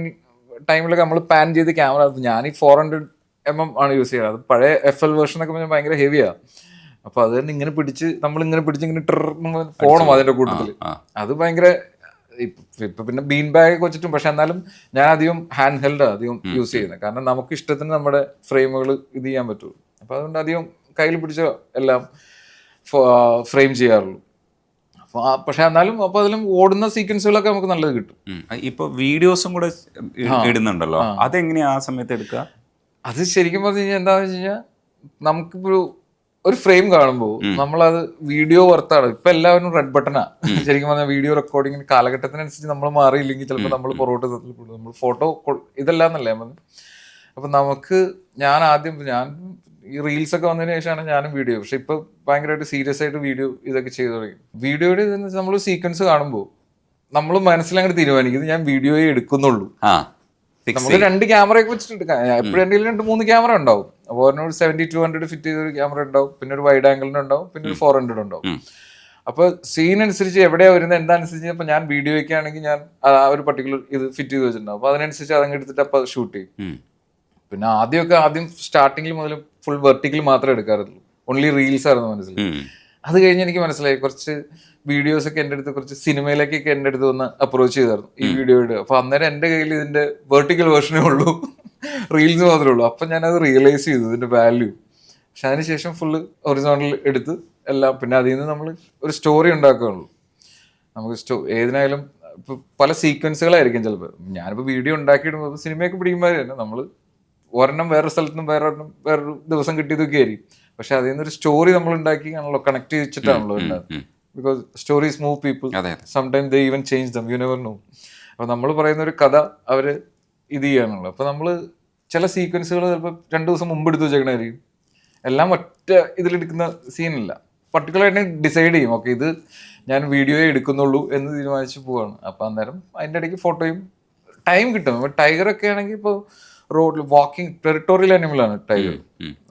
ടൈമിലൊക്കെ നമ്മൾ പാൻ ചെയ്ത് ക്യാമറ, ഞാൻ ഈ 400mm ആണ് യൂസ് ചെയ്യുന്നത്. അത് പഴയ FL വേർഷൻ ഒക്കെ പറഞ്ഞാൽ ഭയങ്കര ഹെവിയാ. അപ്പൊ അത് തന്നെ ഇങ്ങനെ പിടിച്ച് ഇങ്ങനെ പോണം അതിന്റെ കൂട്ടത്തിൽ. അത് ഭയങ്കര ഇപ്പൊ പിന്നെ ബീൻ ബാഗ് ഒക്കെ വെച്ചിട്ടും. പക്ഷെ എന്നാലും ഞാൻ അധികം ഹാൻഡ് ഹെൽഡ് അധികം യൂസ് ചെയ്യുന്നത്. കാരണം നമുക്ക് ഇഷ്ടത്തിന് നമ്മുടെ ഫ്രെയിമുകൾ ഇത് ചെയ്യാൻ പറ്റുള്ളൂ. അപ്പൊ അതുകൊണ്ട് അധികം കയ്യിൽ പിടിച്ച എല്ലാം ഫ്രെയിം ചെയ്യാറുള്ളൂ. പക്ഷെ എന്നാലും അപ്പൊ അതിലും ഓടുന്ന സീക്വൻസുകളൊക്കെ നമുക്ക് നല്ലത് കിട്ടും. ഇപ്പൊ വീഡിയോസും കൂടെ ഇടുന്നുണ്ടല്ലോ, അതെങ്ങനെയാ ആ സമയത്ത് എടുക്കുക? അത് ശരിക്കും പറഞ്ഞു കഴിഞ്ഞാൽ എന്താണെന്ന് വെച്ച് കഴിഞ്ഞാൽ നമുക്കിപ്പോ ഒരു ഫ്രെയിം കാണുമ്പോൾ നമ്മളത് വീഡിയോ വർത്താണ്. ഇപ്പൊ എല്ലാവരും റെഡ് ബട്ടണാ. ശരിക്കും പറഞ്ഞാൽ വീഡിയോ റെക്കോർഡിങ്ങിന് കാലഘട്ടത്തിനനുസരിച്ച് നമ്മൾ മാറിയില്ലെങ്കിൽ ചിലപ്പോൾ നമ്മൾ പുറകോട്ട് നമ്മൾ ഫോട്ടോ ഇതെല്ലാം എന്നല്ലേ പറഞ്ഞു. അപ്പൊ ഞാൻ ഈ റീൽസ് ഒക്കെ വന്നതിന് ശേഷമാണ് ഞാനും വീഡിയോ. പക്ഷെ ഇപ്പൊ ഭയങ്കരമായിട്ട് സീരിയസ് ആയിട്ട് വീഡിയോ ഇതൊക്കെ ചെയ്തു തുടങ്ങി. വീഡിയോയുടെ നമ്മൾ സീക്വൻസ് കാണുമ്പോൾ നമ്മൾ മനസ്സിലങ്ങനെ തീരുമാനിക്കും ഇത് ഞാൻ വീഡിയോയെ എടുക്കുന്നുള്ളൂ. നമുക്ക് 2 ക്യാമറയൊക്കെ വെച്ചിട്ട് എടുക്കാം. എപ്പോഴും എൻ്റെ 2-3 ക്യാമറ ഉണ്ടാവും. അപ്പോൾ ഒരെണ്ണം 70-200 ഫിറ്റ് ചെയ്തൊരു ക്യാമറ ഉണ്ടാവും, പിന്നെ ഒരു വൈഡ് ആംഗിളിന് ഉണ്ടാവും, പിന്നെ ഒരു 400 ഉണ്ടാവും. അപ്പോൾ സീൻ അനുസരിച്ച് എവിടെയാ വരുന്നത് എന്താനുസരിച്ച് ഇപ്പൊ ഞാൻ വീഡിയോയ്ക്ക് ആണെങ്കിൽ ഞാൻ ആ ഒരു പർട്ടിക്കുലർ ഇത് ഫിറ്റ് ചെയ്ത് വെച്ചിട്ടുണ്ടാവും. അപ്പൊ അതിനനുസരിച്ച് അതങ്ങ് എടുത്തിട്ട് അപ്പൊ ഷൂട്ട് ചെയ്യും. പിന്നെ ആദ്യം സ്റ്റാർട്ടിങ്ങിൽ മുതൽ ഫുൾ വെർട്ടിക്കൽ മാത്രമേ എടുക്കാറുള്ളൂ. ഓൺലി റീൽസ് ആയിരുന്നു മനസ്സിലായി. അത് കഴിഞ്ഞ് എനിക്ക് മനസ്സിലായി കുറച്ച് വീഡിയോസ് ഒക്കെ എൻ്റെ അടുത്ത്, കുറച്ച് സിനിമയിലേക്കൊക്കെ എൻ്റെ അടുത്ത് വന്ന് അപ്രോച്ച് ചെയ്തായിരുന്നു ഈ വീഡിയോയുടെ. അപ്പൊ അന്നേരം എൻ്റെ കയ്യിൽ ഇതിന്റെ വെർട്ടിക്കൽ വേർഷനേ ഉള്ളൂ, റീൽസ് മാത്രമേ ഉള്ളൂ. അപ്പൊ ഞാനത് റിയലൈസ് ചെയ്തു ഇതിന്റെ വാല്യൂ. പക്ഷെ അതിനുശേഷം ഫുള്ള് ഒറിജിനൽ എടുത്ത് എല്ലാം, പിന്നെ അതിൽ നിന്ന് നമ്മൾ ഒരു സ്റ്റോറി ഉണ്ടാക്കുകയുള്ളൂ. നമുക്ക് ഏതിനായാലും ഇപ്പൊ പല സീക്വൻസുകളായിരിക്കും ചിലപ്പോൾ. ഞാനിപ്പോൾ വീഡിയോ ഉണ്ടാക്കിയിടുമ്പോൾ സിനിമയൊക്കെ പിടിക്കുമ്പോൾ തന്നെ നമ്മൾ ഒരെണ്ണം വേറെ സ്ഥലത്തുനിന്നും വേറൊരു ദിവസം കിട്ടിയതൊക്കെ ആയിരിക്കും. പക്ഷെ അതിൽ നിന്നൊരു സ്റ്റോറി നമ്മൾ ഉണ്ടാക്കി ആണല്ലോ, കണക്ട് ചെയ്തിട്ടാണല്ലോ ഉണ്ടാകുന്നത്. Because stories move people, sometime they even change dum, you never know. അപ്പൊ നമ്മൾ പറയുന്ന ഒരു കഥ അവര് ഇത് ചെയ്യാനുള്ളത്. അപ്പൊ നമ്മള് ചില സീക്വൻസുകൾ ചിലപ്പോൾ 2 ദിവസം മുമ്പ് എടുത്ത് വെച്ചേക്കണായിരിക്കും. എല്ലാം ഒറ്റ ഇതിലെടുക്കുന്ന സീനില്ല, പർട്ടിക്കുലറായിട്ട് ഡിസൈഡ് ചെയ്യും. ഓക്കെ, ഇത് ഞാൻ വീഡിയോയെ എടുക്കുന്നുള്ളൂ എന്ന് തീരുമാനിച്ച് പോവാണ്. അപ്പൊ അന്നേരം അതിൻ്റെ ഇടയ്ക്ക് ഫോട്ടോയും ടൈം കിട്ടും. ഇപ്പൊ ടൈഗറൊക്കെ ആണെങ്കിൽ ഇപ്പോൾ റോഡിൽ വാക്കിംഗ് ടെറിട്ടോറിയൽ അനിമലാണ് ടൈഗർ.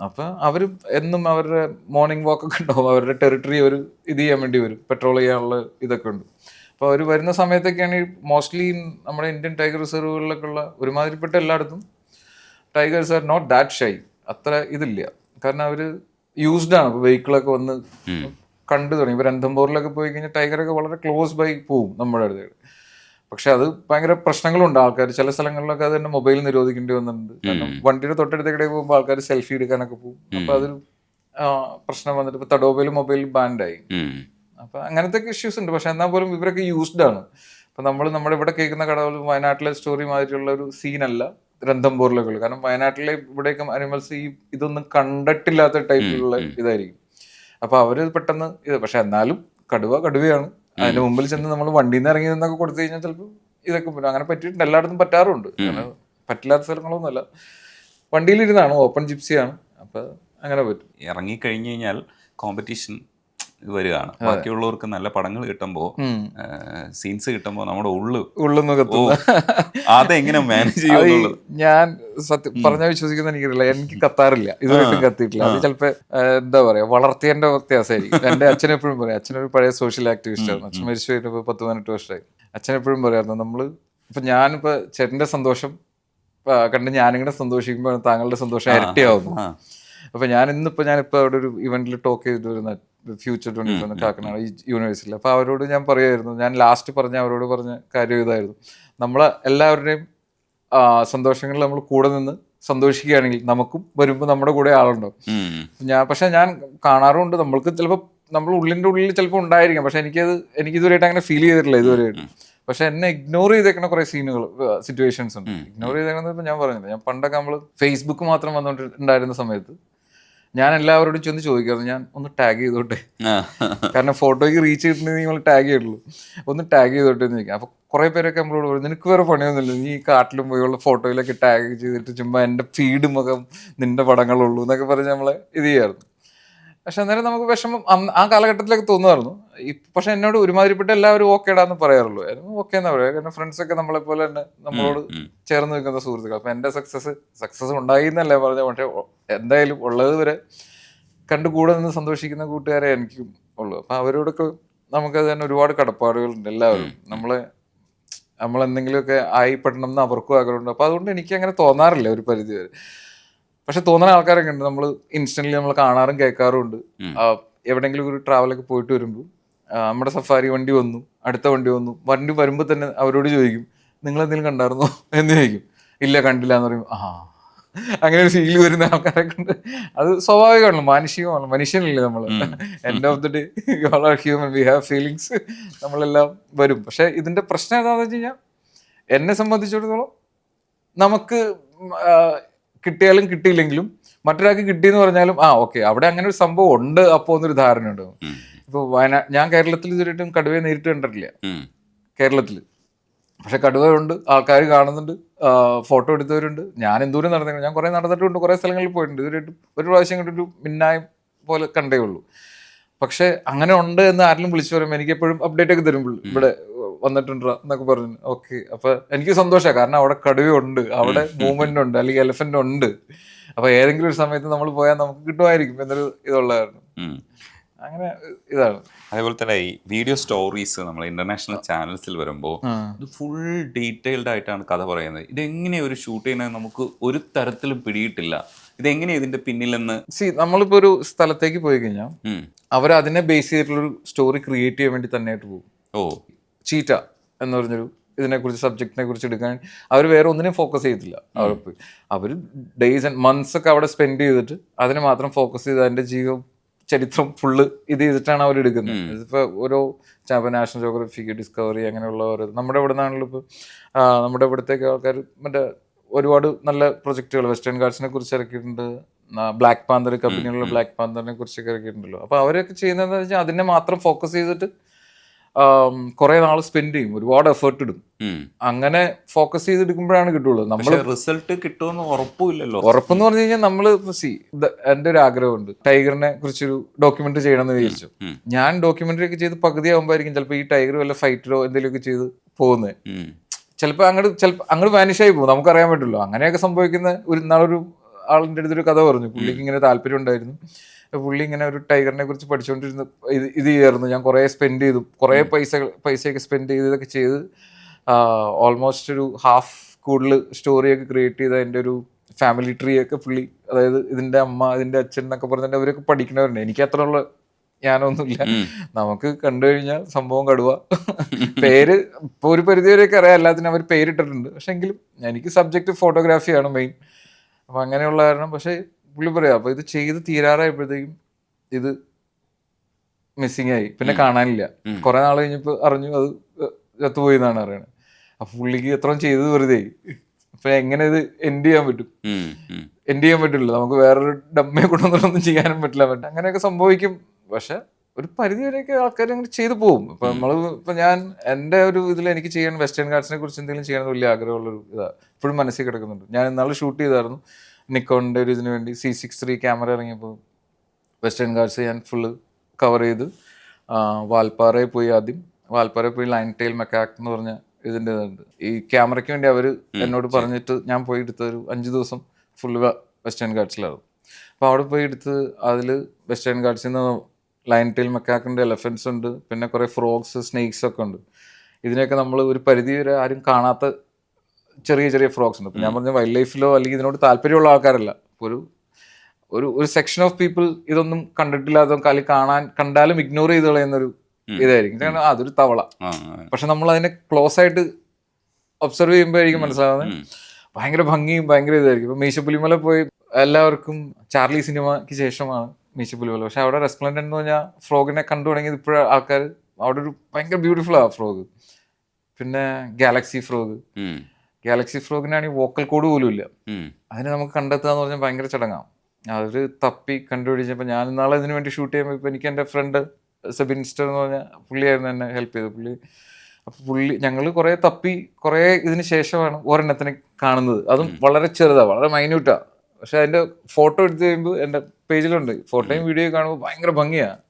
അപ്പൊ അവര് എന്നും അവരുടെ മോർണിംഗ് വാക്ക് ഒക്കെ ഉണ്ടാവും. അവരുടെ ടെറിട്ടറി അവർ ഇത് ചെയ്യാൻ വേണ്ടി വരും, പെട്രോൾ ചെയ്യാനുള്ള ഇതൊക്കെ ഉണ്ട്. അപ്പോൾ അവർ വരുന്ന സമയത്തൊക്കെയാണ് മോസ്റ്റ്ലി നമ്മുടെ ഇന്ത്യൻ ടൈഗർ റിസർവുകളിലൊക്കെ ഉള്ള ഒരുമാതിരിപ്പെട്ട എല്ലായിടത്തും tigers are not that shy. അത്ര ഇതില്ല, കാരണം അവർ യൂസ്ഡ് ആണ്. ഇപ്പോൾ വെഹിക്കിളൊക്കെ വന്ന് കണ്ടു തുടങ്ങി. ഇപ്പോൾ രന്തംബോറിലൊക്കെ പോയി കഴിഞ്ഞാൽ ടൈഗറൊക്കെ വളരെ ക്ലോസ് ബൈ പോവും നമ്മുടെ അടുത്ത്. പക്ഷെ അത് ഭയങ്കര പ്രശ്നങ്ങളുണ്ട്. ആൾക്കാർ ചില സ്ഥലങ്ങളിലൊക്കെ അത് തന്നെ മൊബൈൽ നിരോധിക്കേണ്ടി വന്നിട്ടുണ്ട്. കാരണം വണ്ടിയുടെ തൊട്ടടുത്തേക്കിടെ പോകുമ്പോൾ ആൾക്കാർ സെൽഫി എടുക്കാനൊക്കെ പോകും. അപ്പൊ അതൊരു പ്രശ്നം വന്നിട്ട് ഇപ്പൊ തടോബയിൽ മൊബൈൽ ബാൻഡായി. അപ്പൊ അങ്ങനത്തെ ഇഷ്യൂസ് ഉണ്ട്. പക്ഷെ എന്നാൽ പോലും ഇവരൊക്കെ യൂസ്ഡ് ആണ്. അപ്പൊ നമ്മുടെ ഇവിടെ കേൾക്കുന്ന കടകൾ വയനാട്ടിലെ സ്റ്റോറി മാതിരിയുള്ള ഒരു സീനല്ല രന്തംബോറിലൊക്കെ ഉള്ളു. കാരണം വയനാട്ടിലെ ഇവിടെയൊക്കെ അനിമൽസ് ഇതൊന്നും കണ്ടിട്ടില്ലാത്ത ടൈപ്പിലുള്ള ഇതായിരിക്കും. അപ്പൊ അവര് പെട്ടെന്ന് പക്ഷെ എന്നാലും കടുവയാണ്. അതിന്റെ മുമ്പിൽ ചെന്ന് നമ്മൾ വണ്ടിയിൽ നിന്ന് ഇറങ്ങി നിന്നൊക്കെ കൊടുത്തു കഴിഞ്ഞാൽ ചിലപ്പോൾ ഇതൊക്കെ പറ്റും. അങ്ങനെ പറ്റിയിട്ടുണ്ട്, എല്ലായിടത്തും പറ്റാറുണ്ട്. കാരണം പറ്റില്ലാത്ത സ്ഥലങ്ങളൊന്നുമല്ല. വണ്ടിയിലിരുന്നാണ്, ഓപ്പൺ ജിപ്സിയാണ്. അപ്പൊ അങ്ങനെ പറ്റും. ഇറങ്ങിക്കഴിഞ്ഞു കഴിഞ്ഞാൽ കോമ്പറ്റീഷൻ വരികയാണ്. ബാക്കിയുള്ളവർക്ക് നല്ല പടങ്ങൾ കിട്ടുമ്പോൾ, സീൻസ് കിട്ടുമ്പോൾ നമ്മുടെ ഉള്ളൊന്ന് അതെങ്ങനെ മാനേജ് ചെയ്യുന്നത് ഞാൻ സത്യം പറഞ്ഞാൽ വിശ്വസിക്കുന്ന എനിക്കറിയില്ല. എനിക്ക് കത്താറില്ല, ഇതുവരെയായിട്ടും കത്തിയിട്ടില്ല. അത് ചിലപ്പോ എന്താ പറയാ, വളർത്തിയതിന്റെ വ്യത്യാസമായിരിക്കും. എന്റെ അച്ഛൻ എപ്പോഴും പറയും, അച്ഛനൊരു പഴയ സോഷ്യൽ ആക്ടിവിസ്റ്റ് ആണ്. അച്ഛൻ മരിച്ചു കഴിഞ്ഞപ്പോൾ 10-18 വർഷമായി. അച്ഛൻ എപ്പോഴും പറയായിരുന്നു, നമ്മള് ഇപ്പൊ ഞാനിപ്പോ ചേട്ടന്റെ സന്തോഷം കണ്ട് ഞാനിങ്ങനെ സന്തോഷിക്കുമ്പോൾ താങ്കളുടെ സന്തോഷം ഇരട്ടിയാവുന്നു. അപ്പൊ ഞാനിപ്പോ അവിടെ ഒരു ഇവന്റിൽ ടോക്ക് ചെയ്തിട്ട് വരുന്ന ഫ്യൂച്ചർ 24 കാക്കനാട് യൂണിവേഴ്സിറ്റിയിൽ. അപ്പൊ അവരോട് ഞാൻ പറയുമായിരുന്നു, ഞാൻ ലാസ്റ്റ് അവരോട് പറഞ്ഞ കാര്യം ഇതായിരുന്നു, നമ്മളെ എല്ലാവരുടെയും സന്തോഷങ്ങളിൽ നമ്മൾ കൂടെ നിന്ന് സന്തോഷിക്കുകയാണെങ്കിൽ നമുക്കും വരുമ്പോൾ നമ്മുടെ കൂടെ ആളുണ്ടാവും. പക്ഷെ ഞാൻ കാണാറുണ്ട്, നമ്മൾക്ക് ചിലപ്പോൾ നമ്മൾ ഉള്ളിൻ്റെ ഉള്ളിൽ ചിലപ്പോൾ ഉണ്ടായിരിക്കാം. പക്ഷെ എനിക്കിതുവരെയായിട്ട് അങ്ങനെ ഫീൽ ചെയ്തിട്ടില്ല ഇതുവരെയായിട്ട്. പക്ഷെ എന്നെ ഇഗ്നോർ ചെയ്തേക്കുന്ന കുറെ സിറ്റുവേഷൻസ് ഉണ്ട്. ഇഗ്നോർ ചെയ്തേക്കുന്നത് ഇപ്പൊ ഞാൻ പറഞ്ഞില്ല, ഞാൻ പണ്ടൊക്കെ നമ്മൾ ഫേസ്ബുക്ക് മാത്രം വന്നുകൊണ്ടിരുന്ന സമയത്ത് ഞാൻ എല്ലാവരോടും ചെന്ന് ചോദിക്കാറുണ്ട്, ഞാൻ ഒന്ന് ടാഗ് ചെയ്തോട്ടെ, ആ. കാരണം ഫോട്ടോയ്ക്ക് റീച്ച് കിട്ടുന്നെങ്കിൽ നിങ്ങൾ ടാഗ് ചെയ്യുള്ളൂ, ഒന്ന് ടാഗ് ചെയ്തോട്ടെ എന്ന് ചോദിക്കാം. അപ്പോൾ കുറേ പേരൊക്കെ നമ്മളോട് പറയും, നിനക്ക് വേറെ പണിയൊന്നുമില്ല, നീ ഈ കാട്ടിലും പോയുള്ള ഫോട്ടോയിലൊക്കെ ടാഗ് ചെയ്തിട്ട് ചുമ്മാ എൻ്റെ ഫീഡ് മുഖം നിൻ്റെ പടങ്ങളുള്ളൂ എന്നൊക്കെ പറഞ്ഞ് നമ്മളെ ഇത് ചെയ്യായിരുന്നു. പക്ഷെ അന്നേരം നമുക്ക് വിഷമം ആ കാലഘട്ടത്തിലൊക്കെ തോന്നുമായിരുന്നു. പക്ഷെ എന്നോട് ഒരുമാതിരിപ്പെട്ട എല്ലാവരും ഓക്കേടാന്ന് പറയാറുള്ളൂ. ഓക്കെ എന്നാ പറയുക, കാരണം ഫ്രണ്ട്സൊക്കെ നമ്മളെ പോലെ തന്നെ നമ്മളോട് ചേർന്ന് നിൽക്കുന്ന സുഹൃത്തുക്കൾ. അപ്പം എൻ്റെ സക്സസ് ഉണ്ടായി എന്നല്ലേ പറഞ്ഞത്. പക്ഷെ എന്തായാലും ഉള്ളത് വരെ കണ്ടു കൂടെ നിന്ന് സന്തോഷിക്കുന്ന കൂട്ടുകാരെ എനിക്കും ഉള്ളൂ. അപ്പം അവരോടൊക്കെ നമുക്കത് തന്നെ ഒരുപാട് കടപ്പാടുകളുണ്ട് എല്ലാവരും. നമ്മളെന്തെങ്കിലുമൊക്കെ ആയിപ്പെടണം എന്ന് അവർക്കും ആഗ്രഹമുണ്ട്. അപ്പം അതുകൊണ്ട് എനിക്ക് അങ്ങനെ തോന്നാറില്ല ഒരു പരിധി വരെ. പക്ഷെ തോന്നുന്ന ആൾക്കാരൊക്കെ ഉണ്ട്, നമ്മൾ ഇൻസ്റ്റന്റ്ലി നമ്മൾ കാണാറും കേൾക്കാറും ഉണ്ട്. എവിടെയെങ്കിലും ഒരു ട്രാവലൊക്കെ പോയിട്ട് വരുമ്പോൾ നമ്മുടെ സഫാരി വണ്ടി വന്നു, അടുത്ത വണ്ടി വണ്ടി വരുമ്പോൾ തന്നെ അവരോട് ചോദിക്കും, നിങ്ങൾ എന്തെങ്കിലും കണ്ടായിരുന്നോ എന്ന് ചോദിക്കും. ഇല്ല കണ്ടില്ല എന്ന് പറയും. അങ്ങനെ ഒരു ഫീൽ വരുന്ന ആൾക്കാരൊക്കെ ഉണ്ട്. അത് സ്വാഭാവികമാണല്ലോ, മാനുഷികമാണല്ലോ, മനുഷ്യനല്ലേ നമ്മൾ. End of the day you all are human, we have feelings, നമ്മളെല്ലാം വരും. പക്ഷെ ഇതിന്റെ പ്രശ്നം എന്താണെന്ന് വെച്ച് കഴിഞ്ഞാൽ, എന്നെ സംബന്ധിച്ചിടത്തോളം നമുക്ക് കിട്ടിയാലും കിട്ടിയില്ലെങ്കിലും മറ്റൊരാൾക്ക് കിട്ടിയെന്ന് പറഞ്ഞാലും ഓക്കെ അവിടെ അങ്ങനെ ഒരു സംഭവം ഉണ്ട് അപ്പോൾ എന്നൊരു ധാരണ ഉണ്ടാവും. ഇപ്പൊ ഞാൻ കേരളത്തിൽ ഇതുവരെയായിട്ടും കടുവയെ നേരിട്ട് കണ്ടിട്ടില്ല കേരളത്തിൽ. പക്ഷെ കടുവയുണ്ട്, ആൾക്കാർ കാണുന്നുണ്ട്, ഫോട്ടോ എടുത്തവരുണ്ട്. ഞാൻ എന്തോരം നടന്നിട്ടുണ്ട്, ഞാൻ കുറെ നടന്നിട്ടുണ്ട്, കുറെ സ്ഥലങ്ങളിൽ പോയിട്ടുണ്ട്. ഇതുവരെയായിട്ടും ഒരു പ്രാവശ്യം കണ്ടൊരു മിന്നായം പോലെ കണ്ടേ ഉള്ളൂ. പക്ഷെ അങ്ങനെ ഉണ്ട് എന്ന് ആരെങ്കിലും വിളിച്ചു പറയുമ്പോൾ എനിക്ക് എപ്പോഴും അപ്ഡേറ്റ് ഒക്കെ തരുമ്പോൾ ഇവിടെ വന്നിട്ടുണ്ടോ എന്നൊക്കെ പറഞ്ഞു. ഓക്കെ, അപ്പൊ എനിക്ക് സന്തോഷമാണ്, കാരണം അവിടെ കടുവയുണ്ട്, അവിടെ മൂവ്മെന്റ് ഉണ്ട്, അല്ലെങ്കിൽ എലഫന്റ് ഉണ്ട്. അപ്പൊ ഏതെങ്കിലും ഒരു സമയത്ത് നമ്മൾ പോയാൽ നമുക്ക് കിട്ടുമായിരിക്കും എന്നൊരു ഇതുള്ള കാരണം. അങ്ങനെ ഇതാണ്. അതേപോലെ തന്നെ ഈ വീഡിയോ സ്റ്റോറീസ് നമ്മൾ ഇന്റർനാഷണൽ ചാനൽസിൽ വരുമ്പോൾ ഇത് ഫുൾ ഡീറ്റെയിൽഡ് ആയിട്ടാണ് കഥ പറയുന്നത്. ഇതെങ്ങനെയാണ് ഒരു ഷൂട്ട് ചെയ്യുന്നത് നമുക്ക് ഒരു തരത്തിലും പിടിയിട്ടില്ല. ഇതെങ്ങനെയാ ഇതിന്റെ പിന്നിലെന്ന്? നമ്മളിപ്പോ ഒരു സ്ഥലത്തേക്ക് പോയി കഴിഞ്ഞാൽ അവർ അതിനെ ബേസ് ചെയ്തിട്ടുള്ളൊരു സ്റ്റോറി ക്രിയേറ്റ് ചെയ്യാൻ വേണ്ടി തന്നെയായിട്ട് പോകും. ചീറ്റ എന്ന് പറഞ്ഞൊരു ഇതിനെക്കുറിച്ച് സബ്ജക്റ്റിനെ കുറിച്ച് എടുക്കാൻ അവർ വേറെ ഒന്നിനും ഫോക്കസ് ചെയ്തില്ല. അവർ ഡേയ്സ് ആൻഡ് മന്ത്സ് ഒക്കെ അവിടെ സ്പെൻഡ് ചെയ്തിട്ട് അതിനെ മാത്രം ഫോക്കസ് ചെയ്ത് അതിന്റെ ചരിത്രം ഫുള്ള് ഇത് ചെയ്തിട്ടാണ് അവർ എടുക്കുന്നത്. ഇതിപ്പോ ഓരോ നാഷണൽ ജോഗ്രഫിക്ക്, ഡിസ്കവറി, അങ്ങനെയുള്ള ഓരോ നമ്മുടെ ഇവിടെ നിന്നാണല്ലോ ഇപ്പോൾ നമ്മുടെ ഇവിടത്തേക്ക് ആൾക്കാർ മറ്റേ ഒരുപാട് നല്ല പ്രൊജക്റ്റുകൾ വെസ്റ്റേൺ ഗാർഡ്സിനെ കുറിച്ച് ഇറക്കിയിട്ടുണ്ട്. ബ്ലാക്ക് പാന്തർ കമ്പനിയുള്ള ബ്ലാക്ക് പാന്തറിനെ കുറിച്ചൊക്കെ ഇറക്കിയിട്ടുണ്ടല്ലോ. അപ്പൊ അവരൊക്കെ ചെയ്യുന്നതെന്ന് വെച്ചാൽ അതിനെ മാത്രം ഫോക്കസ് ചെയ്തിട്ട് കുറെ നാൾ സ്പെൻഡ് ചെയ്യും, ഒരുപാട് എഫേർട്ട് ഇടും. അങ്ങനെ ഫോക്കസ് ചെയ്തെടുക്കുമ്പോഴാണ് കിട്ടുള്ളൂ. നമ്മൾ റിസൾട്ട് കിട്ടുമെന്ന് ഉറപ്പില്ലല്ലോ. ഉറപ്പെന്ന് പറഞ്ഞു കഴിഞ്ഞാൽ നമ്മള് എന്റെ ഒരു ആഗ്രഹമുണ്ട്, ടൈഗറിനെ കുറിച്ചൊരു ഡോക്യുമെന്ററി ചെയ്യണമെന്ന് വിചാരിച്ചു. ഞാൻ ഡോക്യുമെന്ററി ഒക്കെ ചെയ്ത് പകുതിയാകുമ്പോഴായിരിക്കും ചിലപ്പോൾ ഈ ടൈഗർ വല്ല ഫൈറ്ററോ എന്തെങ്കിലുമൊക്കെ ചെയ്ത് പോകുന്നത്. ചിലപ്പോൾ അങ്ങോട്ട് വാനിഷായി പോകും, നമുക്കറിയാൻ പറ്റുള്ളൂ. അങ്ങനെയൊക്കെ സംഭവിക്കുന്ന നാളൊരു ആളിൻ്റെ അടുത്തൊരു കഥ പറഞ്ഞു. പുള്ളിക്ക് ഇങ്ങനെ താല്പര്യം ഉണ്ടായിരുന്നു. പുള്ളി ഇങ്ങനെ ഒരു ടൈഗറിനെ കുറിച്ച് പഠിച്ചുകൊണ്ടിരുന്ന ഇത് ചെയ്യായിരുന്നു. ഞാൻ കുറേ സ്പെൻഡ് ചെയ്തു, കുറേ പൈസയൊക്കെ സ്പെൻഡ് ചെയ്ത് ഇതൊക്കെ ചെയ്ത് ഓൾമോസ്റ്റ് ഒരു ഹാഫ് കൂടുതൽ സ്റ്റോറിയൊക്കെ ക്രിയേറ്റ് ചെയ്ത് അതിൻ്റെ ഒരു ഫാമിലി ട്രീ ഒക്കെ പുള്ളി, അതായത് ഇതിൻ്റെ അമ്മ, ഇതിൻ്റെ അച്ഛൻ എന്നൊക്കെ പറഞ്ഞിട്ട് അവരൊക്കെ പഠിക്കണവരുണ്ട്. എനിക്ക് അത്ര ഉള്ള ജ്ഞാനമൊന്നുമില്ല. നമുക്ക് കണ്ടു കഴിഞ്ഞാൽ സംഭവം കടുവ. പേര് ഇപ്പോൾ ഒരു പരിധിവരെയൊക്കെ അറിയാം, എല്ലാത്തിനും അവർ പേരിട്ടിട്ടുണ്ട്. പക്ഷെ എങ്കിലും എനിക്ക് സബ്ജക്റ്റ് ഫോട്ടോഗ്രാഫിയാണ് മെയിൻ. അപ്പം അങ്ങനെയുള്ള കാരണം. പക്ഷേ പുള്ളി പറയാം, അപ്പോൾ ഇത് ചെയ്ത് തീരാറായപ്പോഴത്തേക്കും ഇത് മിസ്സിങ് ആയി, പിന്നെ കാണാനില്ല. കുറെ നാൾ കഴിഞ്ഞപ്പോൾ അറിഞ്ഞു അത് ചത്തുപോയി എന്നാണ് അറിയണത്. അപ്പൊ പുള്ളിക്ക് എത്രയും ചെയ്തത് വെറുതെ. അപ്പൊ എങ്ങനെ ഇത് എൻഡ് ചെയ്യാൻ പറ്റും? എൻഡ് ചെയ്യാൻ പറ്റില്ല, നമുക്ക് വേറൊരു ഡമ്മയെ കൊണ്ടൊന്നും ചെയ്യാനും പറ്റില്ല. അങ്ങനെയൊക്കെ സംഭവിക്കും. പക്ഷെ ഒരു പരിധി വരെയൊക്കെ ആൾക്കാർ അങ്ങനെ ചെയ്തു പോകും. ഇപ്പൊ ഞാൻ എൻ്റെ ഒരു ഇതിൽ എനിക്ക് ചെയ്യാൻ വെസ്റ്റേൺ ഗാർഡ്സിനെ കുറിച്ച് എന്തെങ്കിലും ചെയ്യണം വലിയ ആഗ്രഹമുള്ളൊരു ഇതാണ് ഇപ്പോഴും മനസ്സിൽ കിടക്കുന്നുണ്ട്. ഞാൻ ഇന്നാൾ ഷൂട്ട് ചെയ്തായിരുന്നു നിക്കോണിൻ്റെ ഒരു ഇതിന് വേണ്ടി. C6 ക്യാമറ ഇറങ്ങിയപ്പോൾ വെസ്റ്റേൺ ഗാർഡ്സ് ഞാൻ ഫുള്ള് കവർ ചെയ്ത് വാൽപ്പാറയിൽ പോയി. ആദ്യം വാൽപ്പാറയിൽ പോയി ലൈൻ ടെയിൽ മെക്കാക്ക് എന്ന് പറഞ്ഞ ഇതിൻ്റെ ഇതുണ്ട്. ഈ ക്യാമറയ്ക്ക് വേണ്ടി അവർ എന്നോട് പറഞ്ഞിട്ട് ഞാൻ പോയി എടുത്തൊരു 5 ദിവസം ഫുള്ള് വെസ്റ്റേൺ ഗാർഡ്സിലായിരുന്നു. അപ്പോൾ അവിടെ പോയി എടുത്ത് അതിൽ വെസ്റ്റേൺ ഗാർഡ്സിൽ നിന്ന് ലൈൻ ടെയിൽ മെക്കാക്കുണ്ട്, എലഫൻസ് ഉണ്ട്, പിന്നെ കുറേ ഫ്രോഗ്സ്, സ്നേക്സ് ഒക്കെ ഉണ്ട്. ഇതിനൊക്കെ നമ്മൾ ഒരു പരിധി വരെ ആരും കാണാത്ത ചെറിയ ചെറിയ ഫ്രോഗ്സ് ഉണ്ട്. ഇപ്പം ഞാൻ പറഞ്ഞ വൈൽഡ് ലൈഫിലോ അല്ലെങ്കിൽ ഇതിനോട് താല്പര്യമുള്ള ആൾക്കാരല്ല, ഒരു ഒരു സെക്ഷൻ ഓഫ് പീപ്പിൾ ഇതൊന്നും കണ്ടിട്ടില്ലാത്ത, അല്ലെങ്കിൽ കണ്ടാലും ഇഗ്നോർ ചെയ്ത് കളയുന്നൊരു ഇതായിരിക്കും. അതൊരു തവള. പക്ഷെ നമ്മൾ അതിനെ ക്ലോസ് ആയിട്ട് ഒബ്സർവ് ചെയ്യുമ്പോഴായിരിക്കും മനസ്സിലാവുന്നത് ഭയങ്കര ഭംഗിയും ഭയങ്കര ഇതായിരിക്കും. ഇപ്പം മീശപ്പുലിമല പോയി എല്ലാവർക്കും ചാർലി സിനിമയ്ക്ക് ശേഷമാണ് മീശപ്പുലിമല. പക്ഷെ അവിടെ റെസ്പ്ലൻഡന്റ് എന്ന് പറഞ്ഞാൽ ഫ്രോഗിനെ കണ്ടു തുടങ്ങിയത് ഇപ്പോഴും ആൾക്കാർ. അവിടെ ഒരു ഭയങ്കര ബ്യൂട്ടിഫുൾ ആ ഫ്രോഗ്. പിന്നെ ഗാലക്സി ഫ്രോഗിനാണെങ്കിൽ വോക്കൽ കോഡ് പോലും ഇല്ല. അതിനെ നമുക്ക് കണ്ടെത്തുക എന്ന് പറഞ്ഞാൽ ഭയങ്കര ചടങ്ങാണ്. അവർ തപ്പി കണ്ടുപിടിച്ചപ്പോൾ ഞാൻ നാളെ ഇതിനു വേണ്ടി ഷൂട്ട് ചെയ്യുമ്പോൾ ഇപ്പോൾ എനിക്ക് എൻ്റെ ഫ്രണ്ട് സെബിൻസ്റ്റർ എന്ന് പറഞ്ഞ പുള്ളിയായിരുന്നു എന്നെ ഹെൽപ്പ് ചെയ്തത്. പുള്ളി ഞങ്ങൾ കുറേ തപ്പി കുറേ ഇതിന് ശേഷമാണ് ഒരെണ്ണത്തിനെ കാണുന്നത്. അതും വളരെ ചെറുതാണ്, വളരെ മൈന്യൂട്ടാണ്. പക്ഷെ അതിൻ്റെ ഫോട്ടോ എടുത്ത് കഴിയുമ്പോൾ എൻ്റെ പേജിലുണ്ട്, ഫോട്ടോയും വീഡിയോയും കാണുമ്പോൾ ഭയങ്കര ഭംഗിയാണ്.